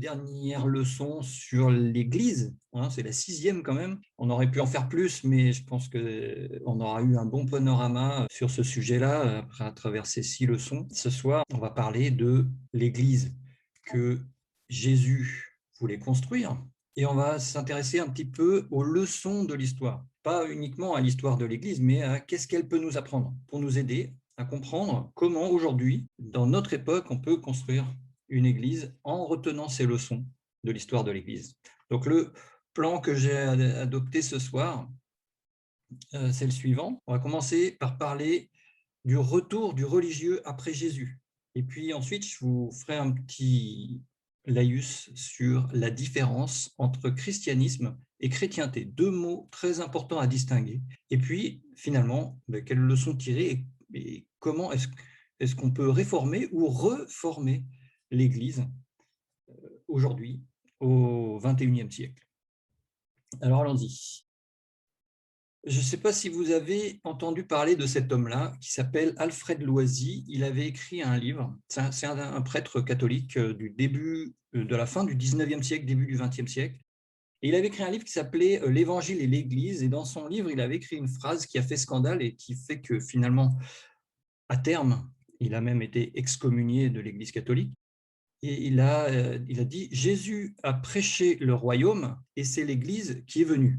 Dernière leçon sur l'Église, hein, c'est la 6e quand même. On aurait pu en faire plus, mais je pense qu'on aura eu un bon panorama sur ce sujet-là après à travers ces 6 leçons. Ce soir, on va parler de l'Église que Jésus voulait construire et on va s'intéresser un petit peu aux leçons de l'histoire. Pas uniquement à l'histoire de l'Église, mais à qu'est-ce qu'elle peut nous apprendre pour nous aider à comprendre comment aujourd'hui, dans notre époque, on peut construire une église en retenant ces leçons de l'histoire de l'église. Donc le plan que j'ai adopté ce soir, c'est le suivant. On va commencer par parler du retour du religieux après Jésus. Et puis ensuite, je vous ferai un petit laïus sur la différence entre christianisme et chrétienté. 2 mots très importants à distinguer. Et puis, finalement, quelles leçons tirer et comment est-ce qu'on peut réformer ou reformer l'Église aujourd'hui, au XXIe siècle. Alors, allons-y. Je ne sais pas si vous avez entendu parler de cet homme-là, qui s'appelle Alfred Loisy. Il avait écrit un livre, c'est un prêtre catholique du début, de la fin du XIXe siècle, début du XXe siècle. Et il avait écrit un livre qui s'appelait « L'Évangile et l'Église ». Et dans son livre, il avait écrit une phrase qui a fait scandale et qui fait que finalement, à terme, il a même été excommunié de l'Église catholique. Et il a dit « Jésus a prêché le royaume et c'est l'Église qui est venue ».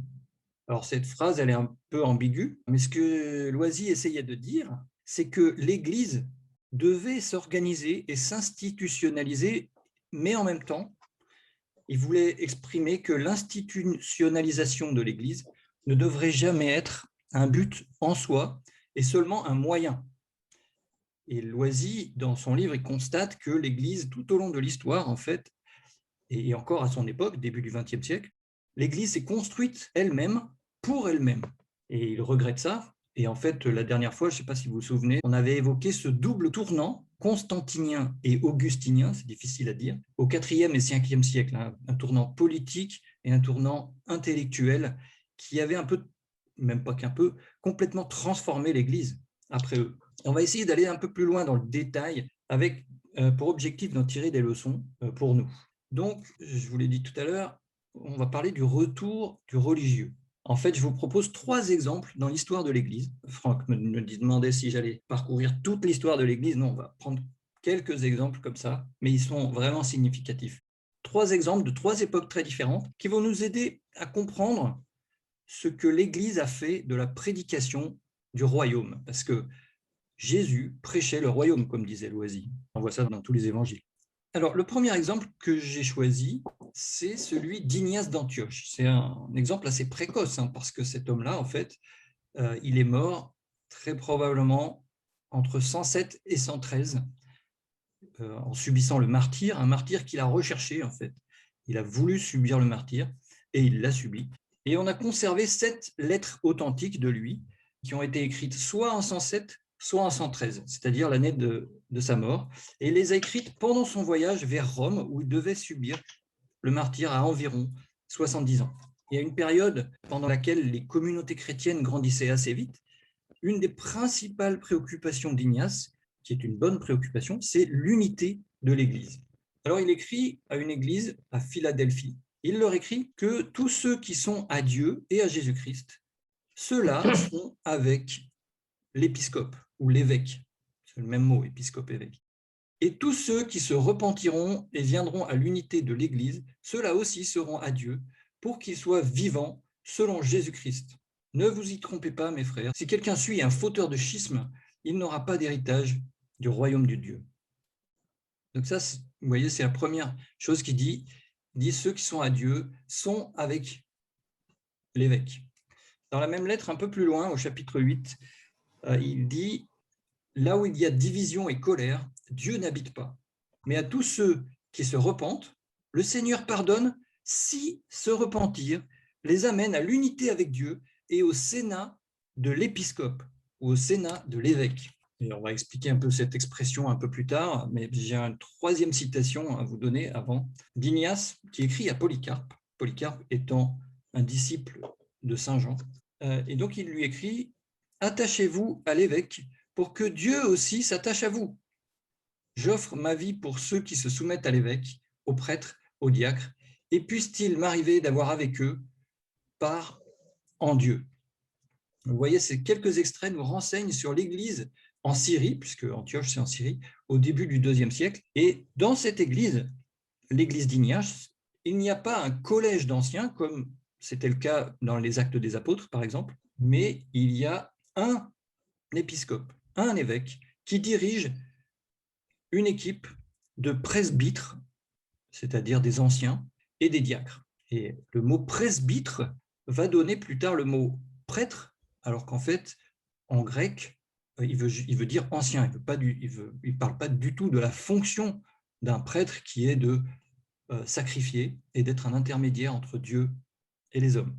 Alors cette phrase, elle est un peu ambiguë, mais ce que Loisy essayait de dire, c'est que l'Église devait s'organiser et s'institutionnaliser, mais en même temps, il voulait exprimer que l'institutionnalisation de l'Église ne devrait jamais être un but en soi et seulement un moyen. Et Loisy, dans son livre, il constate que l'Église, tout au long de l'histoire, en fait, et encore à son époque, début du XXe siècle, l'Église s'est construite elle-même pour elle-même. Et il regrette ça. Et en fait, la dernière fois, je ne sais pas si vous vous souvenez, on avait évoqué ce double tournant constantinien et augustinien, c'est difficile à dire, au IVe et Ve siècle, hein, un tournant politique et un tournant intellectuel qui avait un peu, même pas qu'un peu, complètement transformé l'Église après eux. On va essayer d'aller un peu plus loin dans le détail avec pour objectif d'en tirer des leçons pour nous. Donc, je vous l'ai dit tout à l'heure, on va parler du retour du religieux. En fait, je vous propose 3 exemples dans l'histoire de l'Église. Franck me demandait si j'allais parcourir toute l'histoire de l'Église. Non, on va prendre quelques exemples comme ça, mais ils sont vraiment significatifs. 3 exemples de 3 époques très différentes qui vont nous aider à comprendre ce que l'Église a fait de la prédication du royaume. Parce que Jésus prêchait le royaume, comme disait Loisy. On voit ça dans tous les évangiles. Alors, le premier exemple que j'ai choisi, c'est celui d'Ignace d'Antioche. C'est un exemple assez précoce, hein, parce que cet homme-là, en fait, il est mort très probablement entre 107 et 113 en subissant le martyre, un martyre qu'il a recherché, en fait. Il a voulu subir le martyre et il l'a subi. Et on a conservé 7 lettres authentiques de lui qui ont été écrites soit en 107, soit en 113, c'est-à-dire l'année de sa mort. Et il les a écrites pendant son voyage vers Rome, où il devait subir le martyre à environ 70 ans. Il y a une période pendant laquelle les communautés chrétiennes grandissaient assez vite. Une des principales préoccupations d'Ignace, qui est une bonne préoccupation, c'est l'unité de l'Église. Alors il écrit à une église à Philadelphie. Il leur écrit que tous ceux qui sont à Dieu et à Jésus-Christ, ceux-là sont avec l'épiscope ou l'évêque. C'est le même mot, épiscope-évêque. Et tous ceux qui se repentiront et viendront à l'unité de l'Église, ceux-là aussi seront à Dieu pour qu'ils soient vivants selon Jésus-Christ. Ne vous y trompez pas, mes frères. Si quelqu'un suit un fauteur de schisme, il n'aura pas d'héritage du royaume de Dieu. Donc ça, vous voyez, c'est la première chose qu'il dit. Il dit ceux qui sont à Dieu sont avec l'évêque. Dans la même lettre, un peu plus loin, au chapitre 8, il dit « Là où il y a division et colère, Dieu n'habite pas. Mais à tous ceux qui se repentent, le Seigneur pardonne si se repentir les amène à l'unité avec Dieu et au sénat de l'épiscope ou au sénat de l'évêque. » Et on va expliquer un peu cette expression un peu plus tard, mais j'ai une 3e citation à vous donner avant, d'Ignace, qui écrit à Polycarpe, Polycarpe étant un disciple de Saint Jean. Et donc il lui écrit « Attachez-vous à l'évêque pour que Dieu aussi s'attache à vous. J'offre ma vie pour ceux qui se soumettent à l'évêque, aux prêtres, aux diacres, et puisse-t-il m'arriver d'avoir avec eux part en Dieu. Vous voyez, ces quelques extraits nous renseignent sur l'Église en Syrie, puisque Antioche, c'est en Syrie, au début du IIe siècle. Et dans cette Église, l'Église d'Ignace, il n'y a pas un collège d'anciens, comme c'était le cas dans les Actes des Apôtres, par exemple, mais il y a un épiscope, un évêque, qui dirige une équipe de presbytres, c'est-à-dire des anciens, et des diacres. Et le mot presbytre va donner plus tard le mot prêtre, alors qu'en fait, en grec, il veut dire ancien. Il ne parle pas du tout de la fonction d'un prêtre qui est de sacrifier et d'être un intermédiaire entre Dieu et les hommes.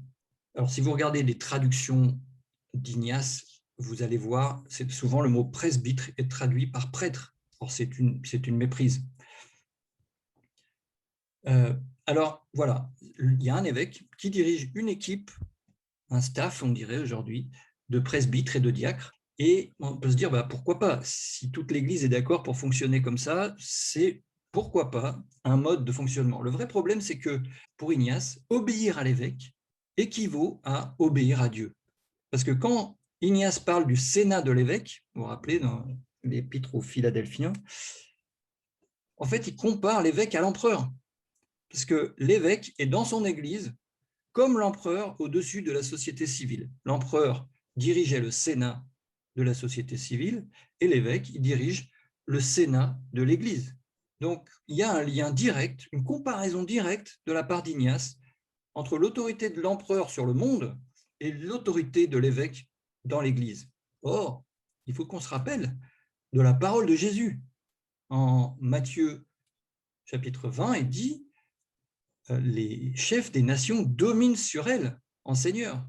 Alors, si vous regardez les traductions d'Ignace, vous allez voir, c'est souvent le mot presbytre est traduit par prêtre. Or, c'est une méprise. Alors, voilà, il y a un évêque qui dirige une équipe, un staff, on dirait aujourd'hui, de presbytres et de diacres. Et on peut se dire, pourquoi pas? Si toute l'Église est d'accord pour fonctionner comme ça, c'est pourquoi pas un mode de fonctionnement. Le vrai problème, c'est que pour Ignace, obéir à l'évêque équivaut à obéir à Dieu. Parce que quand Ignace parle du sénat de l'évêque, vous vous rappelez dans l'épître aux Philadelphiens, en fait, il compare l'évêque à l'empereur. Parce que l'évêque est dans son Église comme l'empereur au-dessus de la société civile. L'empereur dirigeait le sénat de la société civile et l'évêque, il dirige le sénat de l'Église. Donc, il y a un lien direct, une comparaison directe de la part d'Ignace entre l'autorité de l'empereur sur le monde et l'autorité de l'évêque dans l'Église. Or, il faut qu'on se rappelle de la parole de Jésus. En Matthieu chapitre 20, il dit les chefs des nations dominent sur elles en seigneur,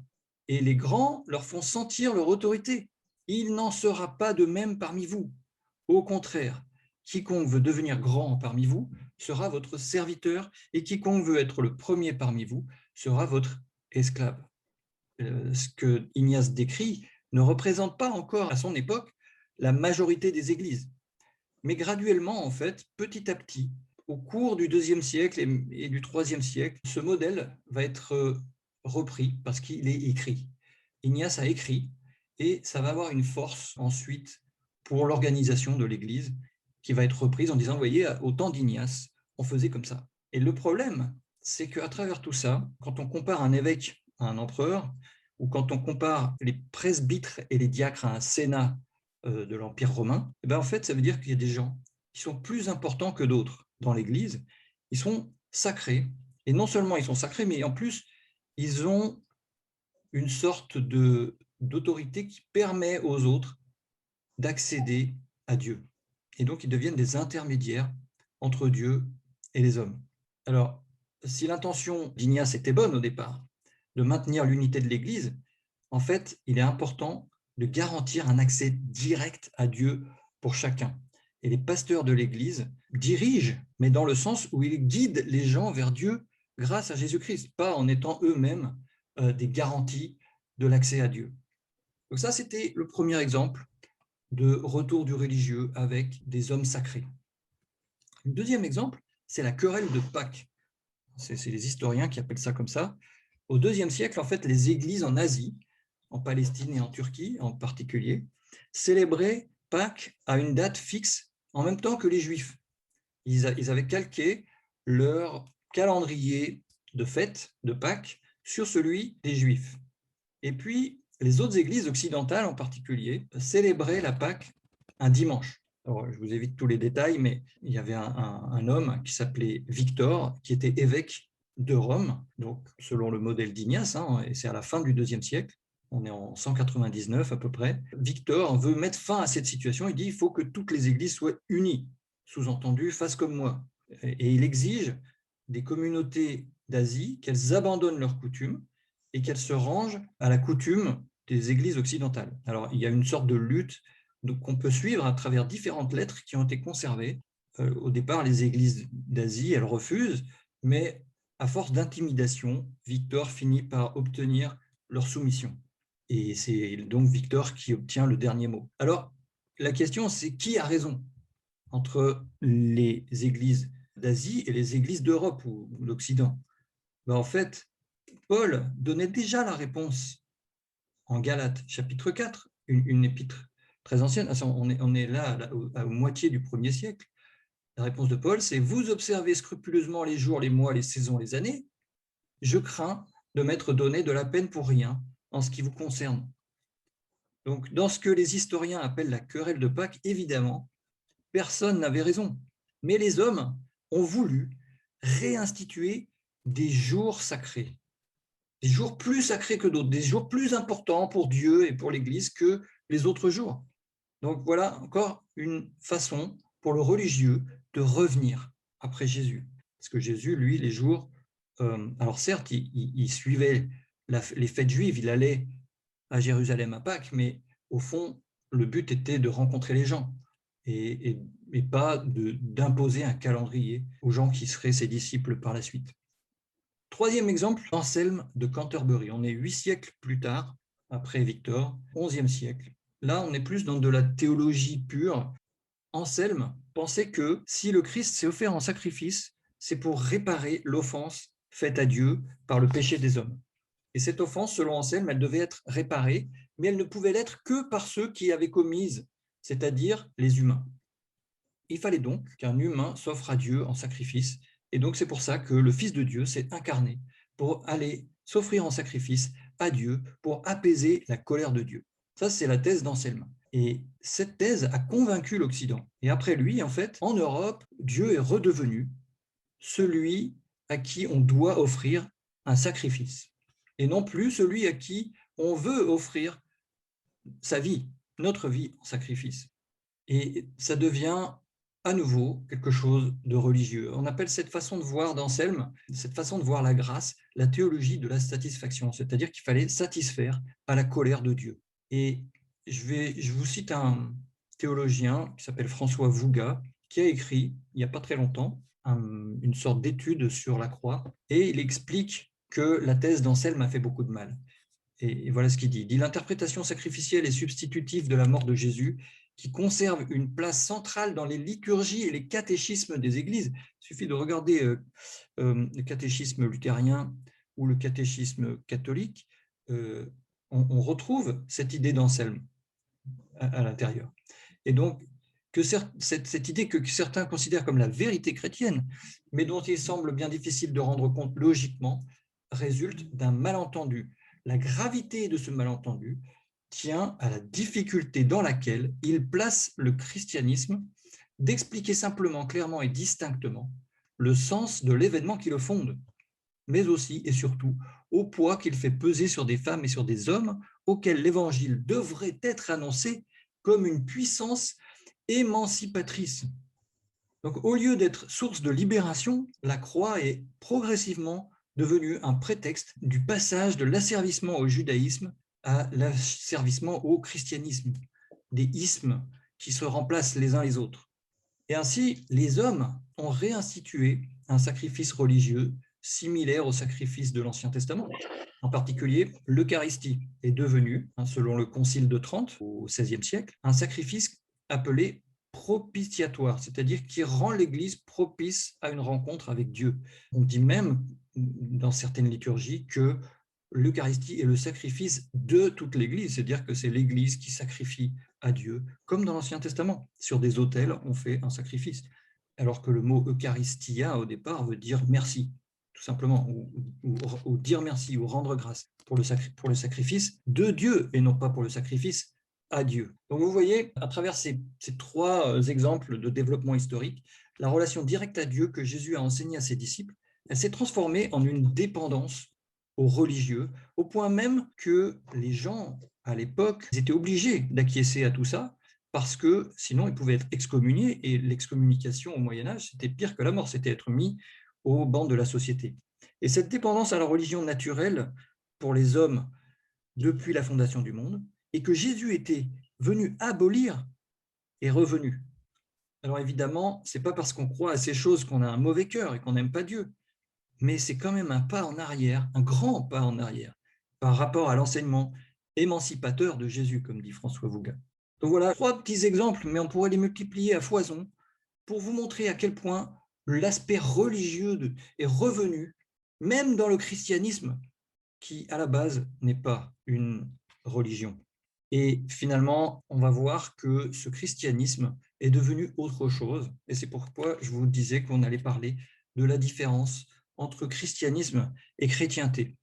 et les grands leur font sentir leur autorité. Il n'en sera pas de même parmi vous. Au contraire, quiconque veut devenir grand parmi vous sera votre serviteur, et quiconque veut être le premier parmi vous sera votre esclave. Ce que Ignace décrit ne représente pas encore à son époque la majorité des églises. Mais graduellement, en fait, petit à petit, au cours du IIe siècle et du IIIe siècle, ce modèle va être repris parce qu'il est écrit. Ignace a écrit et ça va avoir une force ensuite pour l'organisation de l'Église qui va être reprise en disant, vous voyez, au temps d'Ignace, on faisait comme ça. Et le problème, c'est qu'à travers tout ça, quand on compare un évêque à un empereur, ou quand on compare les presbytres et les diacres à un sénat de l'Empire romain, et bien en fait, ça veut dire qu'il y a des gens qui sont plus importants que d'autres dans l'Église. Ils sont sacrés. Et non seulement ils sont sacrés, mais en plus, ils ont une sorte d'autorité qui permet aux autres d'accéder à Dieu. Et donc, ils deviennent des intermédiaires entre Dieu et les hommes. Alors, si l'intention d'Ignace était bonne au départ, de maintenir l'unité de l'Église, en fait, il est important de garantir un accès direct à Dieu pour chacun. Et les pasteurs de l'Église dirigent, mais dans le sens où ils guident les gens vers Dieu grâce à Jésus-Christ, pas en étant eux-mêmes des garanties de l'accès à Dieu. Donc ça, c'était le premier exemple de retour du religieux avec des hommes sacrés. Le deuxième exemple, c'est la querelle de Pâques. C'est les historiens qui appellent ça comme ça. Au IIe siècle, en fait, les églises en Asie, en Palestine et en Turquie en particulier, célébraient Pâques à une date fixe en même temps que les Juifs. Ils avaient calqué leur calendrier de fête de Pâques sur celui des Juifs. Et puis, les autres églises occidentales en particulier célébraient la Pâques un dimanche. Alors, je vous évite tous les détails, mais il y avait un homme qui s'appelait Victor, qui était évêque de Rome, donc selon le modèle d'Ignace, et c'est à la fin du IIe siècle, on est en 199 à peu près. Victor veut mettre fin à cette situation, il dit il faut que toutes les églises soient unies, sous-entendu, fassent comme moi. Et il exige des communautés d'Asie qu'elles abandonnent leurs coutumes et qu'elles se rangent à la coutume des églises occidentales. Alors, il y a une sorte de lutte qu'on peut suivre à travers différentes lettres qui ont été conservées. Au départ, les églises d'Asie, elles refusent, mais à force d'intimidation, Victor finit par obtenir leur soumission. Et c'est donc Victor qui obtient le dernier mot. Alors, la question, c'est qui a raison entre les églises d'Asie et les églises d'Europe ou d'Occident. En fait, Paul donnait déjà la réponse en Galates, chapitre 4, une épître très ancienne. On est là à moitié du 1er siècle. La réponse de Paul, c'est « Vous observez scrupuleusement les jours, les mois, les saisons, les années. Je crains de m'être donné de la peine pour rien en ce qui vous concerne. » Donc, dans ce que les historiens appellent la querelle de Pâques, évidemment, personne n'avait raison. Mais les hommes ont voulu réinstituer des jours sacrés, des jours plus sacrés que d'autres, des jours plus importants pour Dieu et pour l'Église que les autres jours. Donc voilà encore une façon pour le religieux de revenir après Jésus. Parce que Jésus, lui, les jours, alors certes, il suivait les fêtes juives, il allait à Jérusalem à Pâques, mais au fond, le but était de rencontrer les gens et pas d'imposer un calendrier aux gens qui seraient ses disciples par la suite. Troisième exemple, Anselme de Canterbury. On est 8 siècles plus tard, après Victor, 11e siècle. Là, on est plus dans de la théologie pure. Anselme pensait que si le Christ s'est offert en sacrifice, c'est pour réparer l'offense faite à Dieu par le péché des hommes. Et cette offense, selon Anselme, elle devait être réparée, mais elle ne pouvait l'être que par ceux qui avaient commise, c'est-à-dire les humains. Il fallait donc qu'un humain s'offre à Dieu en sacrifice, et donc c'est pour ça que le Fils de Dieu s'est incarné pour aller s'offrir en sacrifice à Dieu, pour apaiser la colère de Dieu. Ça, c'est la thèse d'Anselme. Et cette thèse a convaincu l'Occident. Et après lui, en fait, en Europe, Dieu est redevenu celui à qui on doit offrir un sacrifice, et non plus celui à qui on veut offrir sa vie, notre vie en sacrifice. Et ça devient à nouveau quelque chose de religieux. On appelle cette façon de voir d'Anselme, cette façon de voir la grâce, la théologie de la satisfaction, c'est-à-dire qu'il fallait satisfaire à la colère de Dieu. Et je vous cite un théologien qui s'appelle François Vouga, qui a écrit, il n'y a pas très longtemps, une sorte d'étude sur la croix, et il explique que la thèse d'Anselme a fait beaucoup de mal. Et voilà ce qu'il dit. Il dit « L'interprétation sacrificielle et substitutive de la mort de Jésus, qui conserve une place centrale dans les liturgies et les catéchismes des églises. » Il suffit de regarder le catéchisme luthérien ou le catéchisme catholique, on retrouve cette idée d'Anselme à l'intérieur. Et donc, que cette idée que certains considèrent comme la vérité chrétienne, mais dont il semble bien difficile de rendre compte logiquement, résulte d'un malentendu. La gravité de ce malentendu tient à la difficulté dans laquelle il place le christianisme d'expliquer simplement, clairement et distinctement le sens de l'événement qui le fonde, mais aussi et surtout au poids qu'il fait peser sur des femmes et sur des hommes auxquels l'évangile devrait être annoncé comme une puissance émancipatrice. Donc, au lieu d'être source de libération, la croix est progressivement devenue un prétexte du passage de l'asservissement au judaïsme à l'asservissement au christianisme, des ismes qui se remplacent les uns les autres. Et ainsi, les hommes ont réinstitué un sacrifice religieux similaire au sacrifice de l'Ancien Testament. En particulier, l'Eucharistie est devenue, selon le Concile de Trente au XVIe siècle, un sacrifice appelé propitiatoire, c'est-à-dire qui rend l'Église propice à une rencontre avec Dieu. On dit même dans certaines liturgies que l'Eucharistie est le sacrifice de toute l'Église, c'est-à-dire que c'est l'Église qui sacrifie à Dieu, comme dans l'Ancien Testament. Sur des autels, on fait un sacrifice, alors que le mot Eucharistia, au départ, veut dire merci, tout simplement, ou dire merci, ou rendre grâce pour le sacrifice de Dieu, et non pas pour le sacrifice à Dieu. Donc vous voyez, à travers ces trois exemples de développement historique, la relation directe à Dieu que Jésus a enseignée à ses disciples, elle s'est transformée en une dépendance aux religieux, au point même que les gens, à l'époque, étaient obligés d'acquiescer à tout ça, parce que sinon ils pouvaient être excommuniés, et l'excommunication au Moyen-Âge, c'était pire que la mort, c'était être mis au banc de la société. Et cette dépendance à la religion naturelle pour les hommes depuis la fondation du monde, et que Jésus était venu abolir, est revenue. Alors évidemment, ce n'est pas parce qu'on croit à ces choses qu'on a un mauvais cœur et qu'on n'aime pas Dieu, mais c'est quand même un pas en arrière, un grand pas en arrière, par rapport à l'enseignement émancipateur de Jésus, comme dit François Vouga. Donc voilà, 3 petits exemples, mais on pourrait les multiplier à foison pour vous montrer à quel point l'aspect religieux est revenu, même dans le christianisme, qui à la base n'est pas une religion. Et finalement, on va voir que ce christianisme est devenu autre chose. Et c'est pourquoi je vous disais qu'on allait parler de la différence entre christianisme et chrétienté.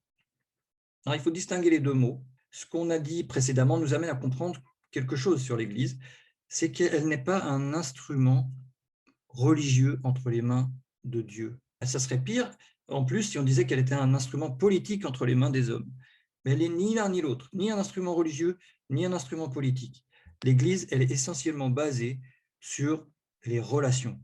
Alors, il faut distinguer les deux mots. Ce qu'on a dit précédemment nous amène à comprendre quelque chose sur l'Église, c'est qu'elle n'est pas un instrument religieux entre les mains de Dieu. Ça serait pire, en plus, si on disait qu'elle était un instrument politique entre les mains des hommes. Mais elle n'est ni l'un ni l'autre, ni un instrument religieux, ni un instrument politique. L'Église, elle est essentiellement basée sur les relations.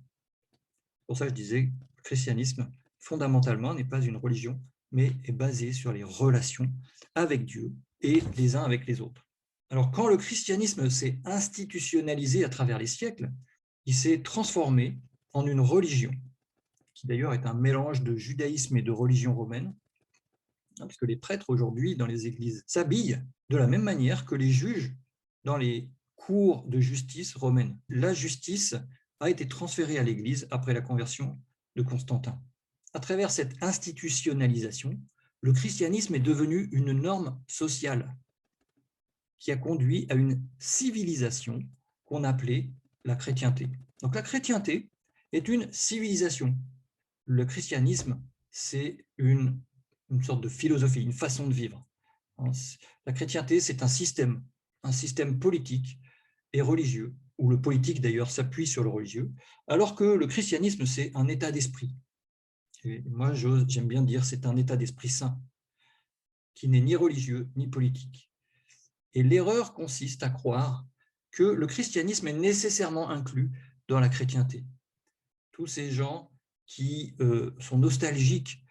Pour ça, je disais, le christianisme, fondamentalement, n'est pas une religion, mais est basé sur les relations avec Dieu et les uns avec les autres. Alors, quand le christianisme s'est institutionnalisé à travers les siècles, il s'est transformé en une religion, qui d'ailleurs est un mélange de judaïsme et de religion romaine, parce que les prêtres aujourd'hui dans les églises s'habillent de la même manière que les juges dans les cours de justice romaines. La justice a été transférée à l'Église après la conversion de Constantin. À travers cette institutionnalisation, le christianisme est devenu une norme sociale qui a conduit à une civilisation qu'on appelait la chrétienté. Donc la chrétienté est une civilisation. Le christianisme, c'est une sorte de philosophie, une façon de vivre. La chrétienté, c'est un système politique et religieux, où le politique d'ailleurs s'appuie sur le religieux, alors que le christianisme, c'est un état d'esprit. Et moi, j'aime bien dire c'est un état d'esprit saint, qui n'est ni religieux ni politique. Et l'erreur consiste à croire que le christianisme est nécessairement inclus dans la chrétienté. Tous ces gens qui sont nostalgiques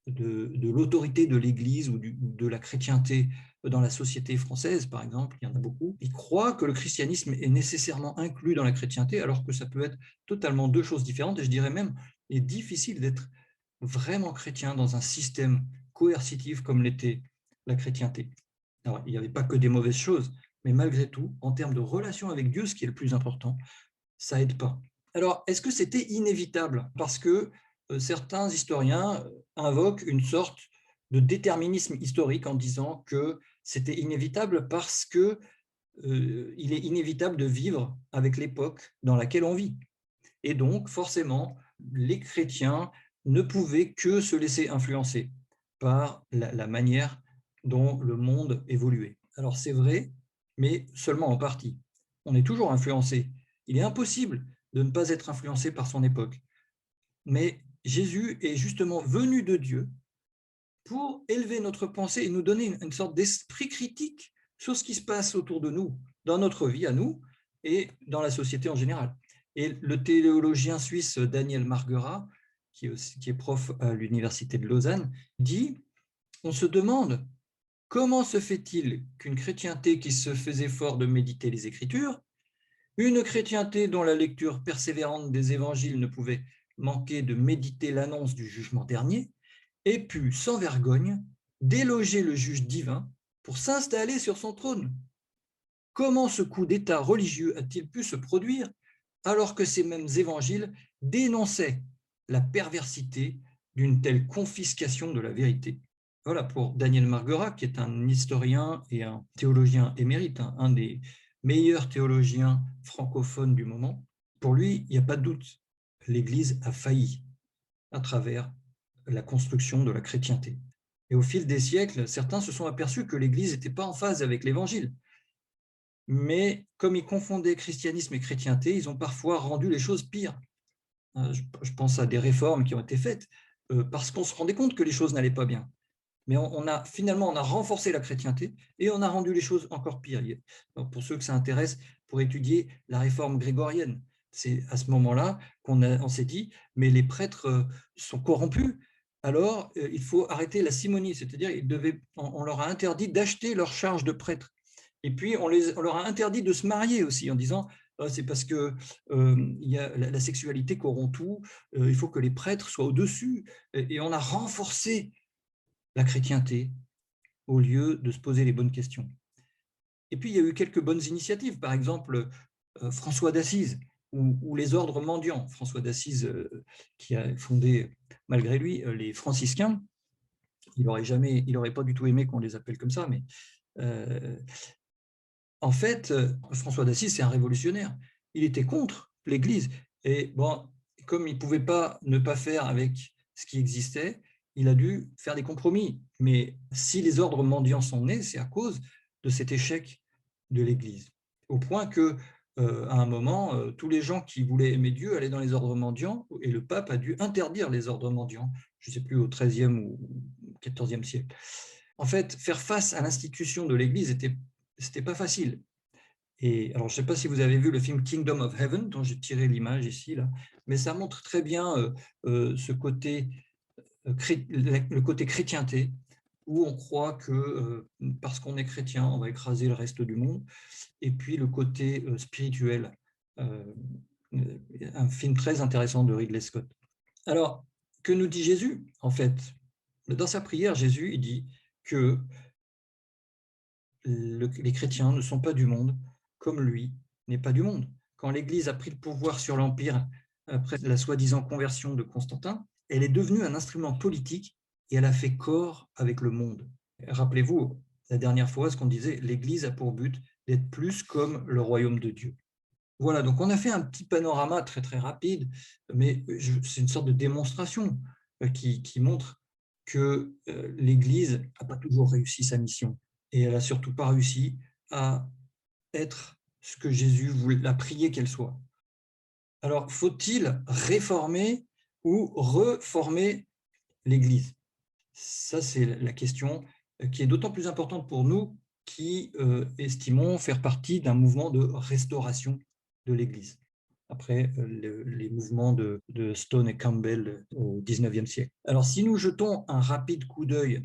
de l'autorité de l'Église ou de la chrétienté dans la société française, par exemple, il y en a beaucoup, ils croient que le christianisme est nécessairement inclus dans la chrétienté, alors que ça peut être totalement deux choses différentes, et je dirais même, il est difficile d'être vraiment chrétien dans un système coercitif comme l'était la chrétienté. Alors, il n'y avait pas que des mauvaises choses, mais malgré tout, en termes de relation avec Dieu, ce qui est le plus important, ça n'aide pas. Alors, est-ce que c'était inévitable? Parce que certains historiens invoquent une sorte de déterminisme historique en disant que c'était inévitable parce que il est inévitable de vivre avec l'époque dans laquelle on vit. Et donc, forcément, les chrétiens ne pouvaient que se laisser influencer par la manière dont le monde évoluait. Alors, c'est vrai, mais seulement en partie. On est toujours influencé. Il est impossible de ne pas être influencé par son époque. Mais Jésus est justement venu de Dieu pour élever notre pensée et nous donner une sorte d'esprit critique sur ce qui se passe autour de nous, dans notre vie à nous et dans la société en général. Et le théologien suisse Daniel Marguerat, qui est prof à l'université de Lausanne, dit « On se demande comment se fait-il qu'une chrétienté qui se faisait fort de méditer les Écritures, une chrétienté dont la lecture persévérante des évangiles ne pouvait manquer de méditer l'annonce du jugement dernier, ait pu, sans vergogne, déloger le juge divin pour s'installer sur son trône. Comment ce coup d'État religieux a-t-il pu se produire alors que ces mêmes évangiles dénonçaient la perversité d'une telle confiscation de la vérité? Voilà pour Daniel Marguerat, qui est un historien et un théologien émérite, un des meilleurs théologiens francophones du moment. Pour lui, il n'y a pas de doute, l'Église a failli à travers la construction de la chrétienté. Et au fil des siècles, certains se sont aperçus que l'Église n'était pas en phase avec l'Évangile. Mais comme ils confondaient christianisme et chrétienté, ils ont parfois rendu les choses pires. Je pense à des réformes qui ont été faites parce qu'on se rendait compte que les choses n'allaient pas bien. Mais finalement, on a renforcé la chrétienté et on a rendu les choses encore pires. Donc, pour ceux que ça intéresse, pour étudier la réforme grégorienne, c'est à ce moment-là qu'on s'est dit, mais les prêtres sont corrompus, alors il faut arrêter la simonie, c'est-à-dire on leur a interdit d'acheter leur charge de prêtre. Et puis, on leur a interdit de se marier aussi, en disant c'est parce que y a la sexualité corrompt tout, il faut que les prêtres soient au-dessus. Et on a renforcé la chrétienté au lieu de se poser les bonnes questions. Et puis, il y a eu quelques bonnes initiatives. Par exemple, François d'Assise, ou les ordres mendiants. François d'Assise, qui a fondé, malgré lui, les franciscains, il n'aurait pas du tout aimé qu'on les appelle comme ça, mais en fait, François d'Assise, c'est un révolutionnaire. Il était contre l'Église. Et bon, comme il ne pouvait pas ne pas faire avec ce qui existait, il a dû faire des compromis. Mais si les ordres mendiants sont nés, c'est à cause de cet échec de l'Église. Au point que, à un moment, tous les gens qui voulaient aimer Dieu allaient dans les ordres mendiants, et le pape a dû interdire les ordres mendiants, je ne sais plus, au XIIIe ou XIVe siècle. En fait, faire face à l'institution de l'Église c'était pas facile. Et alors, je ne sais pas si vous avez vu le film Kingdom of Heaven, dont j'ai tiré l'image ici, là, mais ça montre très bien ce côté, le côté chrétienté, où on croit que parce qu'on est chrétien, on va écraser le reste du monde, et puis le côté spirituel. Un film très intéressant de Ridley Scott. Alors, que nous dit Jésus, en fait? Dans sa prière, Jésus il dit que les chrétiens ne sont pas du monde, comme lui n'est pas du monde. Quand l'Église a pris le pouvoir sur l'Empire après la soi-disant conversion de Constantin, elle est devenue un instrument politique et elle a fait corps avec le monde. Rappelez-vous, la dernière fois, ce qu'on disait, l'Église a pour but d'être plus comme le royaume de Dieu. Voilà, donc on a fait un petit panorama très très rapide, mais c'est une sorte de démonstration qui montre que l'Église n'a pas toujours réussi sa mission et elle n'a surtout pas réussi à être ce que Jésus a prié qu'elle soit. Alors, faut-il réformer ou reformer l'Église? Ça, c'est la question qui est d'autant plus importante pour nous qui estimons faire partie d'un mouvement de restauration de l'Église, après les mouvements de Stone et Campbell au XIXe siècle. Alors, si nous jetons un rapide coup d'œil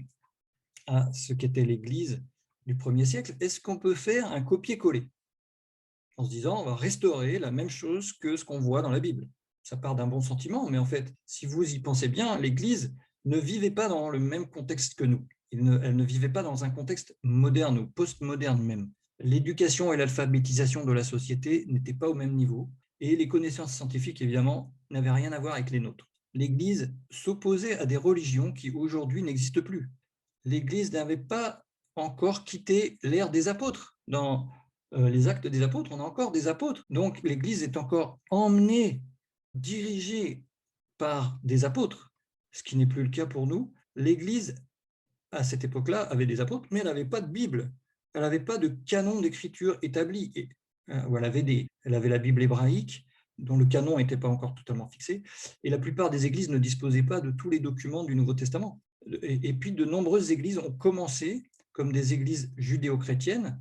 à ce qu'était l'Église du 1er siècle, est-ce qu'on peut faire un copier-coller en se disant on va restaurer la même chose que ce qu'on voit dans la Bible? Ça part d'un bon sentiment, mais en fait, si vous y pensez bien, l'Église ne vivait pas dans le même contexte que nous. Elle ne vivait pas dans un contexte moderne ou post-moderne même. L'éducation et l'alphabétisation de la société n'étaient pas au même niveau, et les connaissances scientifiques, évidemment, n'avaient rien à voir avec les nôtres. L'Église s'opposait à des religions qui aujourd'hui n'existent plus. L'Église n'avait pas encore quitté l'ère des apôtres. Dans les actes des apôtres, on a encore des apôtres. Donc l'Église est encore emmenée, dirigée par des apôtres, ce qui n'est plus le cas pour nous. L'Église, à cette époque-là, avait des apôtres, mais elle n'avait pas de Bible. Elle n'avait pas de canon d'écriture établi. Elle avait la Bible hébraïque, dont le canon n'était pas encore totalement fixé, et la plupart des églises ne disposaient pas de tous les documents du Nouveau Testament. Et puis de nombreuses églises ont commencé comme des églises judéo-chrétiennes,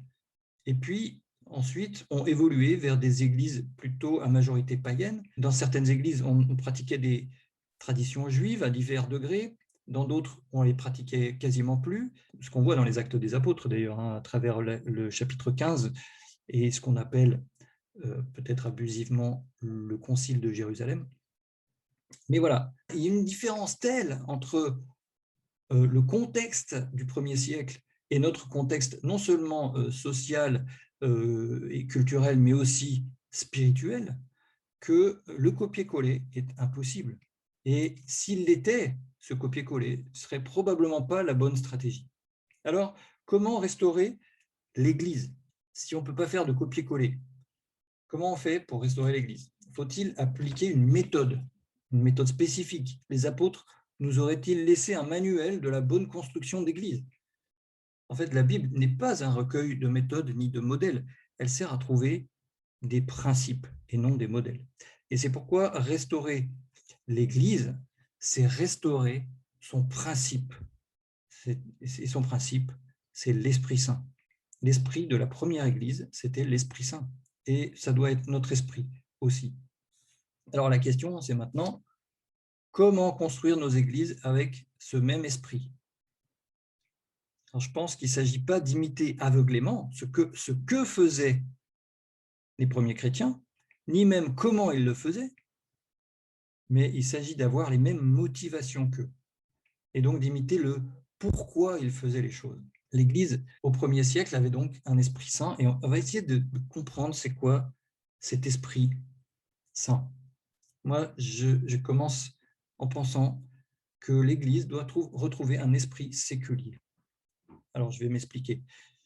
et puis ensuite ont évolué vers des églises plutôt à majorité païenne. Dans certaines églises, on pratiquait des traditions juives à divers degrés, dans d'autres, on les pratiquait quasiment plus, ce qu'on voit dans les Actes des Apôtres d'ailleurs, à travers le chapitre 15 et ce qu'on appelle peut-être abusivement le Concile de Jérusalem. Mais voilà, il y a une différence telle entre le contexte du 1er siècle et notre contexte non seulement social et culturel, mais aussi spirituel, que le copier-coller est impossible. Et s'il l'était, ce copier-coller ne serait probablement pas la bonne stratégie. Alors, comment restaurer l'Église si on ne peut pas faire de copier-coller? Comment on fait pour restaurer l'Église? Faut-il appliquer une méthode spécifique? Les apôtres nous auraient-ils laissé un manuel de la bonne construction d'Église? En fait, la Bible n'est pas un recueil de méthodes ni de modèles. Elle sert à trouver des principes et non des modèles. Et c'est pourquoi restaurer l'Église, c'est restaurer son principe. Et son principe, c'est l'Esprit Saint. L'esprit de la première Église, c'était l'Esprit Saint. Et ça doit être notre esprit aussi. Alors la question, c'est maintenant, comment construire nos églises avec ce même esprit? Alors, je pense qu'il ne s'agit pas d'imiter aveuglément ce que faisaient les premiers chrétiens, ni même comment ils le faisaient, mais il s'agit d'avoir les mêmes motivations qu'eux, et donc d'imiter le pourquoi ils faisaient les choses. L'Église, au 1er siècle, avait donc un Esprit Saint, et on va essayer de comprendre c'est quoi cet esprit saint. Moi, je commence en pensant que l'Église doit retrouver un esprit séculier. Alors, je vais m'expliquer.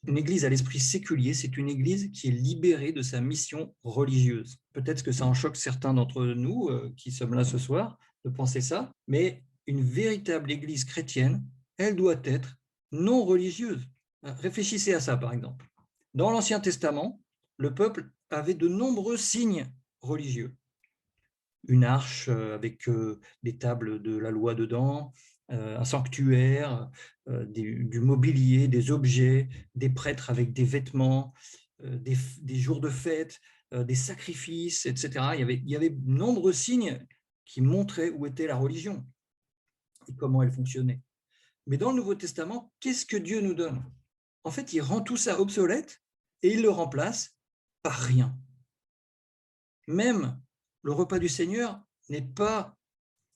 Une Église à l'esprit séculier, c'est une Église qui est libérée de sa mission religieuse. Peut-être que ça en choque certains d'entre nous qui sommes là ce soir de penser ça, mais une véritable Église chrétienne, elle doit être non religieuse. Réfléchissez à ça, par exemple. Dans l'Ancien Testament, le peuple avait de nombreux signes religieux. Une arche avec des tables de la loi dedans, un sanctuaire, du mobilier, des objets, des prêtres avec des vêtements, des jours de fête, des sacrifices, etc. Il y avait de nombreux signes qui montraient où était la religion et comment elle fonctionnait. Mais dans le Nouveau Testament, qu'est-ce que Dieu nous donne? En fait, il rend tout ça obsolète et il le remplace par rien. Même le repas du Seigneur n'est pas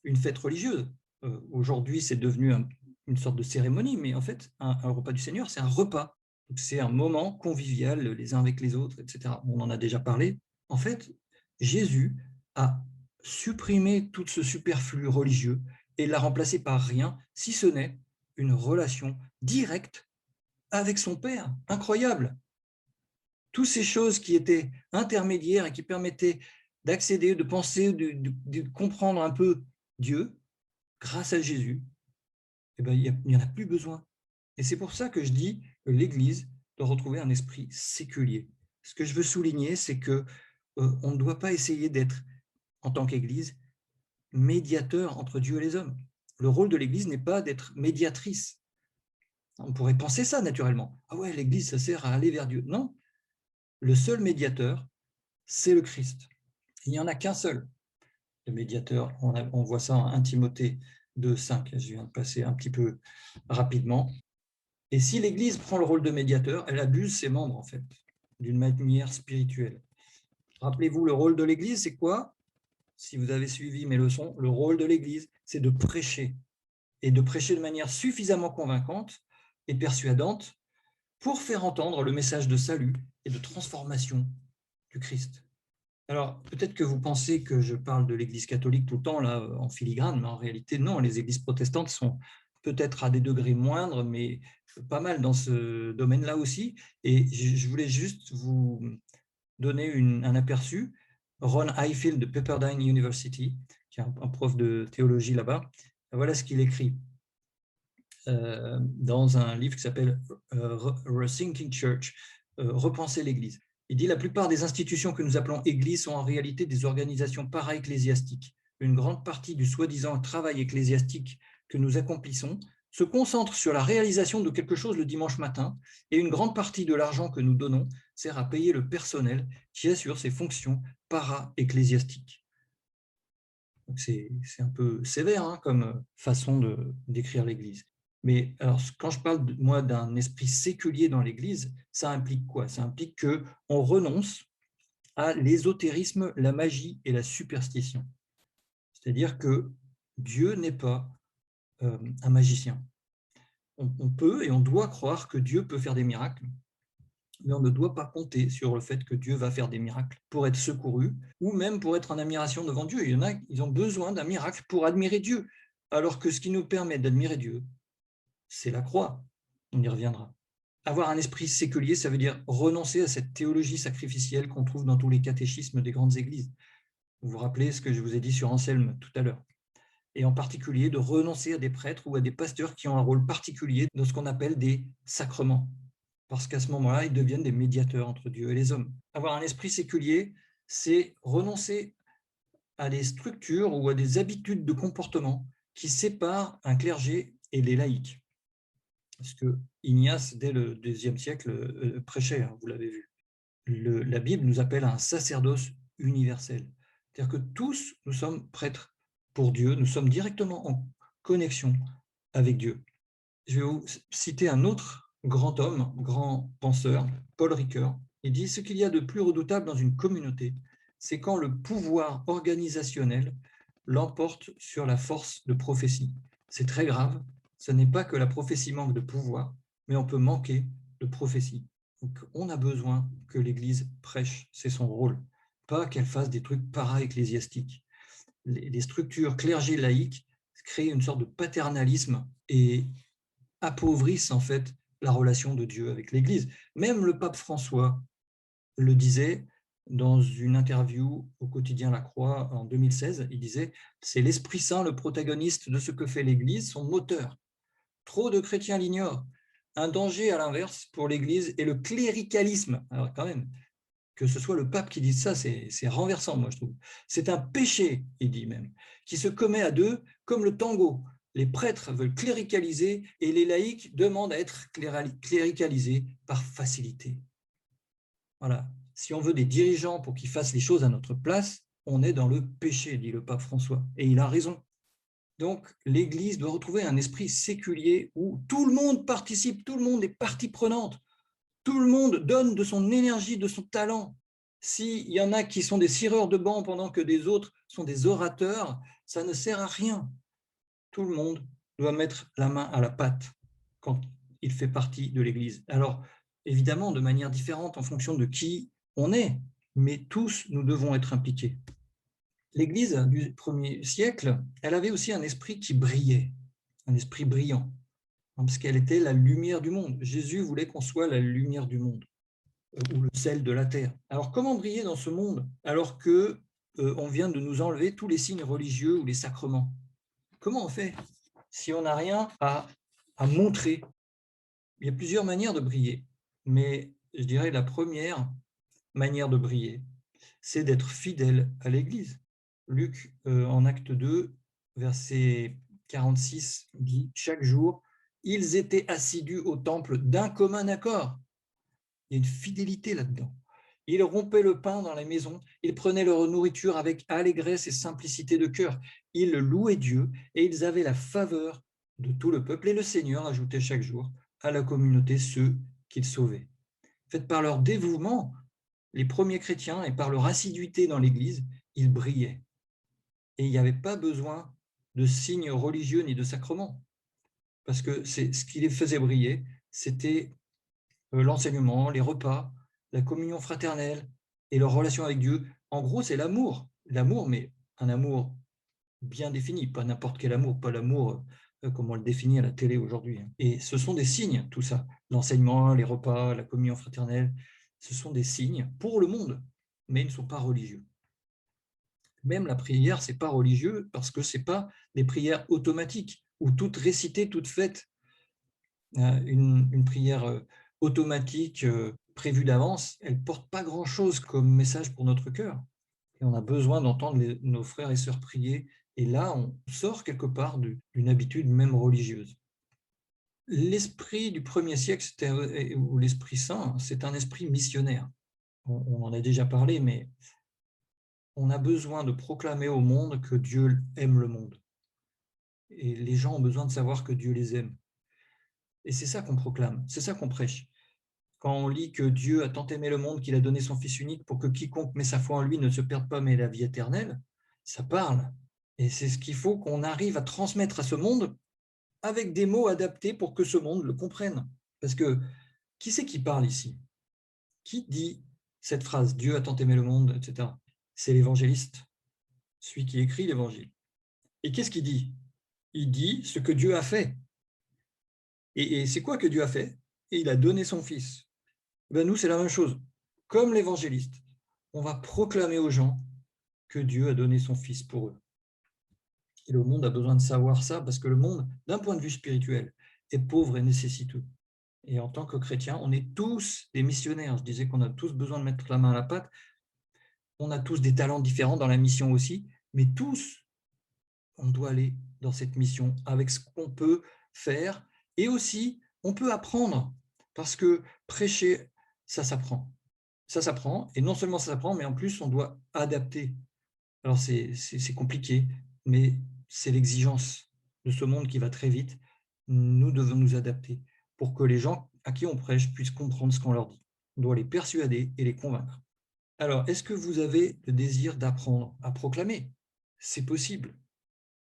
une fête religieuse. Aujourd'hui, c'est devenu une sorte de cérémonie, mais en fait, un repas du Seigneur, c'est un repas. C'est un moment convivial les uns avec les autres, etc. On en a déjà parlé. En fait, Jésus a supprimé tout ce superflu religieux et l'a remplacé par rien, si ce n'est une relation directe avec son Père. Incroyable! Toutes ces choses qui étaient intermédiaires et qui permettaient d'accéder, de penser, de comprendre un peu Dieu, grâce à Jésus, eh ben, il n'y en a plus besoin. Et c'est pour ça que je dis que l'Église doit retrouver un esprit séculier. Ce que je veux souligner, c'est que on ne doit pas essayer d'être, en tant qu'Église, médiateur entre Dieu et les hommes. Le rôle de l'Église n'est pas d'être médiatrice. On pourrait penser ça naturellement. Ah ouais, l'Église, ça sert à aller vers Dieu. Non, le seul médiateur, c'est le Christ. Il n'y en a qu'un seul de médiateur. On voit ça en 1 Timothée 2,5. Je viens de passer un petit peu rapidement. Et si l'Église prend le rôle de médiateur, elle abuse ses membres, en fait, d'une manière spirituelle. Rappelez-vous, le rôle de l'Église, c'est quoi? Si vous avez suivi mes leçons, le rôle de l'Église, c'est de prêcher, et de prêcher de manière suffisamment convaincante et persuadante pour faire entendre le message de salut et de transformation du Christ. Alors, peut-être que vous pensez que je parle de l'Église catholique tout le temps, là, en filigrane, mais en réalité, non, les églises protestantes sont peut-être à des degrés moindres, mais pas mal dans ce domaine-là aussi. Et je voulais juste vous donner un aperçu. Ron Highfield de Pepperdine University, qui est un prof de théologie là-bas, voilà ce qu'il écrit dans un livre qui s'appelle Rethinking Church, Repenser l'Église. Il dit « La plupart des institutions que nous appelons Églises sont en réalité des organisations para-ecclésiastiques. Une grande partie du soi-disant travail ecclésiastique que nous accomplissons se concentre sur la réalisation de quelque chose le dimanche matin et une grande partie de l'argent que nous donnons sert à payer le personnel qui assure ces fonctions para-ecclésiastiques. » C'est un peu sévère hein, comme façon de décrire l'Église. Mais alors, quand je parle, moi, d'un esprit séculier dans l'Église, ça implique quoi? Ça implique qu'on renonce à l'ésotérisme, la magie et la superstition. C'est-à-dire que Dieu n'est pas un magicien. On peut et on doit croire que Dieu peut faire des miracles, mais on ne doit pas compter sur le fait que Dieu va faire des miracles pour être secouru ou même pour être en admiration devant Dieu. Il y en a, ils ont besoin d'un miracle pour admirer Dieu, alors que ce qui nous permet d'admirer Dieu, c'est la croix. On y reviendra. Avoir un esprit séculier, ça veut dire renoncer à cette théologie sacrificielle qu'on trouve dans tous les catéchismes des grandes églises. Vous vous rappelez ce que je vous ai dit sur Anselme tout à l'heure. Et en particulier de renoncer à des prêtres ou à des pasteurs qui ont un rôle particulier dans ce qu'on appelle des sacrements. Parce qu'à ce moment-là, ils deviennent des médiateurs entre Dieu et les hommes. Avoir un esprit séculier, c'est renoncer à des structures ou à des habitudes de comportement qui séparent un clergé et les laïcs. Parce que Ignace, dès le IIe siècle, prêchait, hein, vous l'avez vu. La Bible nous appelle à un sacerdoce universel. C'est-à-dire que tous, nous sommes prêtres pour Dieu, nous sommes directement en connexion avec Dieu. Je vais vous citer un autre grand homme, grand penseur, Paul Ricoeur. Il dit « Ce qu'il y a de plus redoutable dans une communauté, c'est quand le pouvoir organisationnel l'emporte sur la force de prophétie. C'est très grave. Ce n'est pas que la prophétie manque de pouvoir, mais on peut manquer de prophétie. Donc, on a besoin que l'Église prêche, c'est son rôle. pas qu'elle fasse des trucs para-ecclésiastiques. Les structures clergées laïques créent une sorte de paternalisme et appauvrissent en fait la relation de Dieu avec l'Église. Même le pape François le disait dans une interview au quotidien La Croix en 2016, il disait « C'est l'Esprit Saint le protagoniste de ce que fait l'Église, son moteur. Trop de chrétiens l'ignorent. Un danger à l'inverse pour l'Église est le cléricalisme. » Alors quand même, que ce soit le pape qui dise ça, c'est renversant, moi je trouve. C'est un péché, il dit même, qui se commet à deux comme le tango. Les prêtres veulent cléricaliser et les laïcs demandent à être cléricalisés par facilité. Voilà. Si on veut des dirigeants pour qu'ils fassent les choses à notre place, on est dans le péché, dit le pape François. Et il a raison. Donc, l'Église doit retrouver un esprit séculier où tout le monde participe, tout le monde est partie prenante, tout le monde donne de son énergie, de son talent. S'il y en a qui sont des cireurs de banc pendant que des autres sont des orateurs, ça ne sert à rien. Tout le monde doit mettre la main à la pâte quand il fait partie de l'Église. Alors, évidemment, de manière différente en fonction de qui on est, mais tous, nous devons être impliqués. L'Église du 1er siècle, elle avait aussi un esprit qui brillait, un esprit brillant, parce qu'elle était la lumière du monde. Jésus voulait qu'on soit la lumière du monde, ou le sel de la terre. Alors, comment briller dans ce monde alors que on vient de nous enlever tous les signes religieux ou les sacrements? Comment on fait si on n'a rien à montrer? Il y a plusieurs manières de briller, mais je dirais la première manière de briller, c'est d'être fidèle à l'Église. Luc, en acte 2, verset 46, dit « Chaque jour, ils étaient assidus au temple d'un commun accord. » Il y a une fidélité là-dedans. Ils rompaient le pain dans la maison, ils prenaient leur nourriture avec allégresse et simplicité de cœur. Ils louaient Dieu et ils avaient la faveur de tout le peuple. Et le Seigneur ajoutait chaque jour à la communauté ceux qu'il sauvait. Fait par leur dévouement, les premiers chrétiens, et par leur assiduité dans l'Église, ils brillaient. Et il n'y avait pas besoin de signes religieux ni de sacrements, parce que ce qui les faisait briller, c'était l'enseignement, les repas, la communion fraternelle et leur relation avec Dieu. En gros, c'est l'amour. L'amour, mais un amour bien défini, pas n'importe quel amour, pas l'amour comme on le définit à la télé aujourd'hui. Et ce sont des signes, tout ça. L'enseignement, les repas, la communion fraternelle, ce sont des signes pour le monde, mais ils ne sont pas religieux. Même la prière, ce n'est pas religieux parce que ce n'est pas des prières automatiques ou toutes récitées, toutes faites. Une prière automatique prévue d'avance, elle ne porte pas grand-chose comme message pour notre cœur. Et on a besoin d'entendre nos frères et sœurs prier. Et là, on sort quelque part d'une habitude même religieuse. L'esprit du 1er siècle, ou l'Esprit Saint, c'est un esprit missionnaire. On en a déjà parlé, mais on a besoin de proclamer au monde que Dieu aime le monde. Et les gens ont besoin de savoir que Dieu les aime. Et c'est ça qu'on proclame, c'est ça qu'on prêche. Quand on lit que Dieu a tant aimé le monde qu'il a donné son Fils unique pour que quiconque met sa foi en lui ne se perde pas mais ait la vie éternelle, ça parle. Et c'est ce qu'il faut qu'on arrive à transmettre à ce monde avec des mots adaptés pour que ce monde le comprenne. Parce que qui c'est qui parle ici? Qui dit cette phrase « Dieu a tant aimé le monde », etc. C'est l'évangéliste, celui qui écrit l'évangile. Et qu'est-ce qu'il dit? Il dit ce que Dieu a fait. Et c'est quoi que Dieu a fait? Et il a donné son Fils. Ben nous, c'est la même chose. Comme l'évangéliste, on va proclamer aux gens que Dieu a donné son Fils pour eux. Et le monde a besoin de savoir ça parce que le monde, d'un point de vue spirituel, est pauvre et nécessiteux. Et en tant que chrétiens, on est tous des missionnaires. Je disais qu'on a tous besoin de mettre la main à la pâte. On a tous des talents différents dans la mission aussi, mais tous, on doit aller dans cette mission avec ce qu'on peut faire. Et aussi, on peut apprendre parce que prêcher, ça s'apprend. Ça s'apprend, et non seulement ça s'apprend, mais en plus, on doit adapter. Alors, c'est compliqué, mais c'est l'exigence de ce monde qui va très vite. Nous devons nous adapter pour que les gens à qui on prêche puissent comprendre ce qu'on leur dit. On doit les persuader et les convaincre. Alors, est-ce que vous avez le désir d'apprendre à proclamer? C'est possible.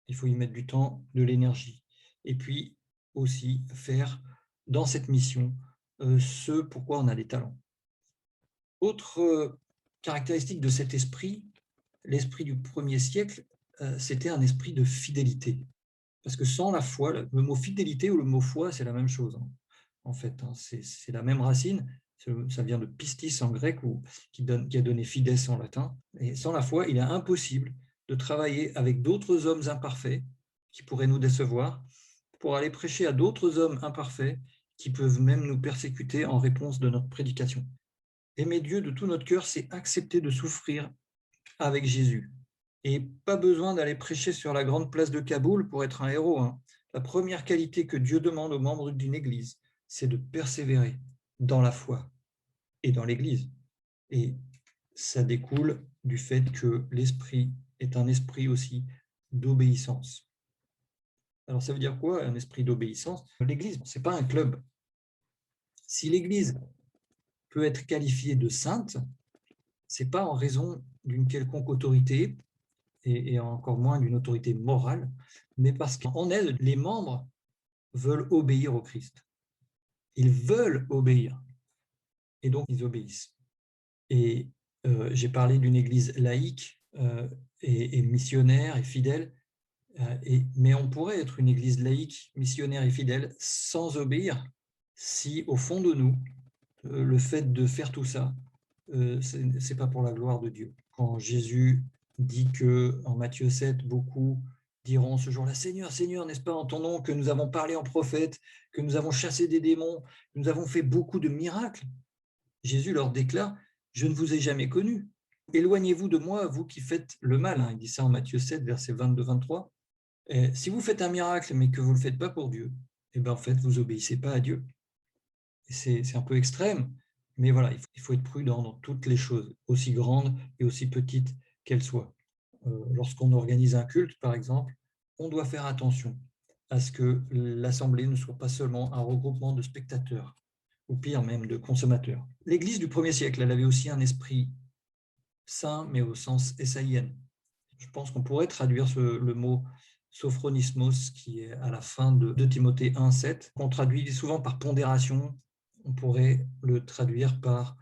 Il faut y mettre du temps, de l'énergie. Et puis aussi faire dans cette mission ce pourquoi on a des talents. Autre caractéristique de cet esprit, l'esprit du premier siècle, c'était un esprit de fidélité. Parce que sans la foi, le mot fidélité ou le mot foi, c'est la même chose, hein, en fait. Hein, c'est la même racine. Ça vient de pistis en grec, qui a donné fides en latin. Et sans la foi, il est impossible de travailler avec d'autres hommes imparfaits qui pourraient nous décevoir, pour aller prêcher à d'autres hommes imparfaits qui peuvent même nous persécuter en réponse de notre prédication. Aimer Dieu de tout notre cœur, c'est accepter de souffrir avec Jésus. Et pas besoin d'aller prêcher sur la grande place de Kaboul pour être un héros, hein. La première qualité que Dieu demande aux membres d'une église, c'est de persévérer dans la foi et dans l'église. Et ça découle du fait que l'esprit est un esprit aussi d'obéissance. Alors ça veut dire quoi, un esprit d'obéissance? L'église, ce n'est pas un club. Si l'église peut être qualifiée de sainte, ce n'est pas en raison d'une quelconque autorité, et encore moins d'une autorité morale, mais parce qu'en elle, les membres veulent obéir au Christ. Ils veulent obéir, et donc ils obéissent. Et j'ai parlé d'une église laïque et missionnaire et fidèle, mais on pourrait être une église laïque, missionnaire et fidèle sans obéir, si au fond de nous, le fait de faire tout ça, ce n'est pas pour la gloire de Dieu. Quand Jésus dit que en Matthieu 7, beaucoup diront ce jour-là, Seigneur, Seigneur, n'est-ce pas en ton nom que nous avons parlé en prophète, que nous avons chassé des démons, que nous avons fait beaucoup de miracles? Jésus leur déclare, je ne vous ai jamais connus. Éloignez-vous de moi, vous qui faites le mal. Il dit ça en Matthieu 7, versets 22-23. Si vous faites un miracle, mais que vous ne le faites pas pour Dieu, eh bien, en fait, vous n'obéissez pas à Dieu. C'est un peu extrême, mais voilà, il faut être prudent dans toutes les choses, aussi grandes et aussi petites qu'elles soient. Lorsqu'on organise un culte, par exemple, on doit faire attention à ce que l'assemblée ne soit pas seulement un regroupement de spectateurs, ou pire même de consommateurs. L'Église du 1er siècle, elle avait aussi un esprit saint, mais au sens SAIN. Je pense qu'on pourrait traduire le mot sophronismos, qui est à la fin de Timothée 1,7, qu'on traduit souvent par pondération. On pourrait le traduire par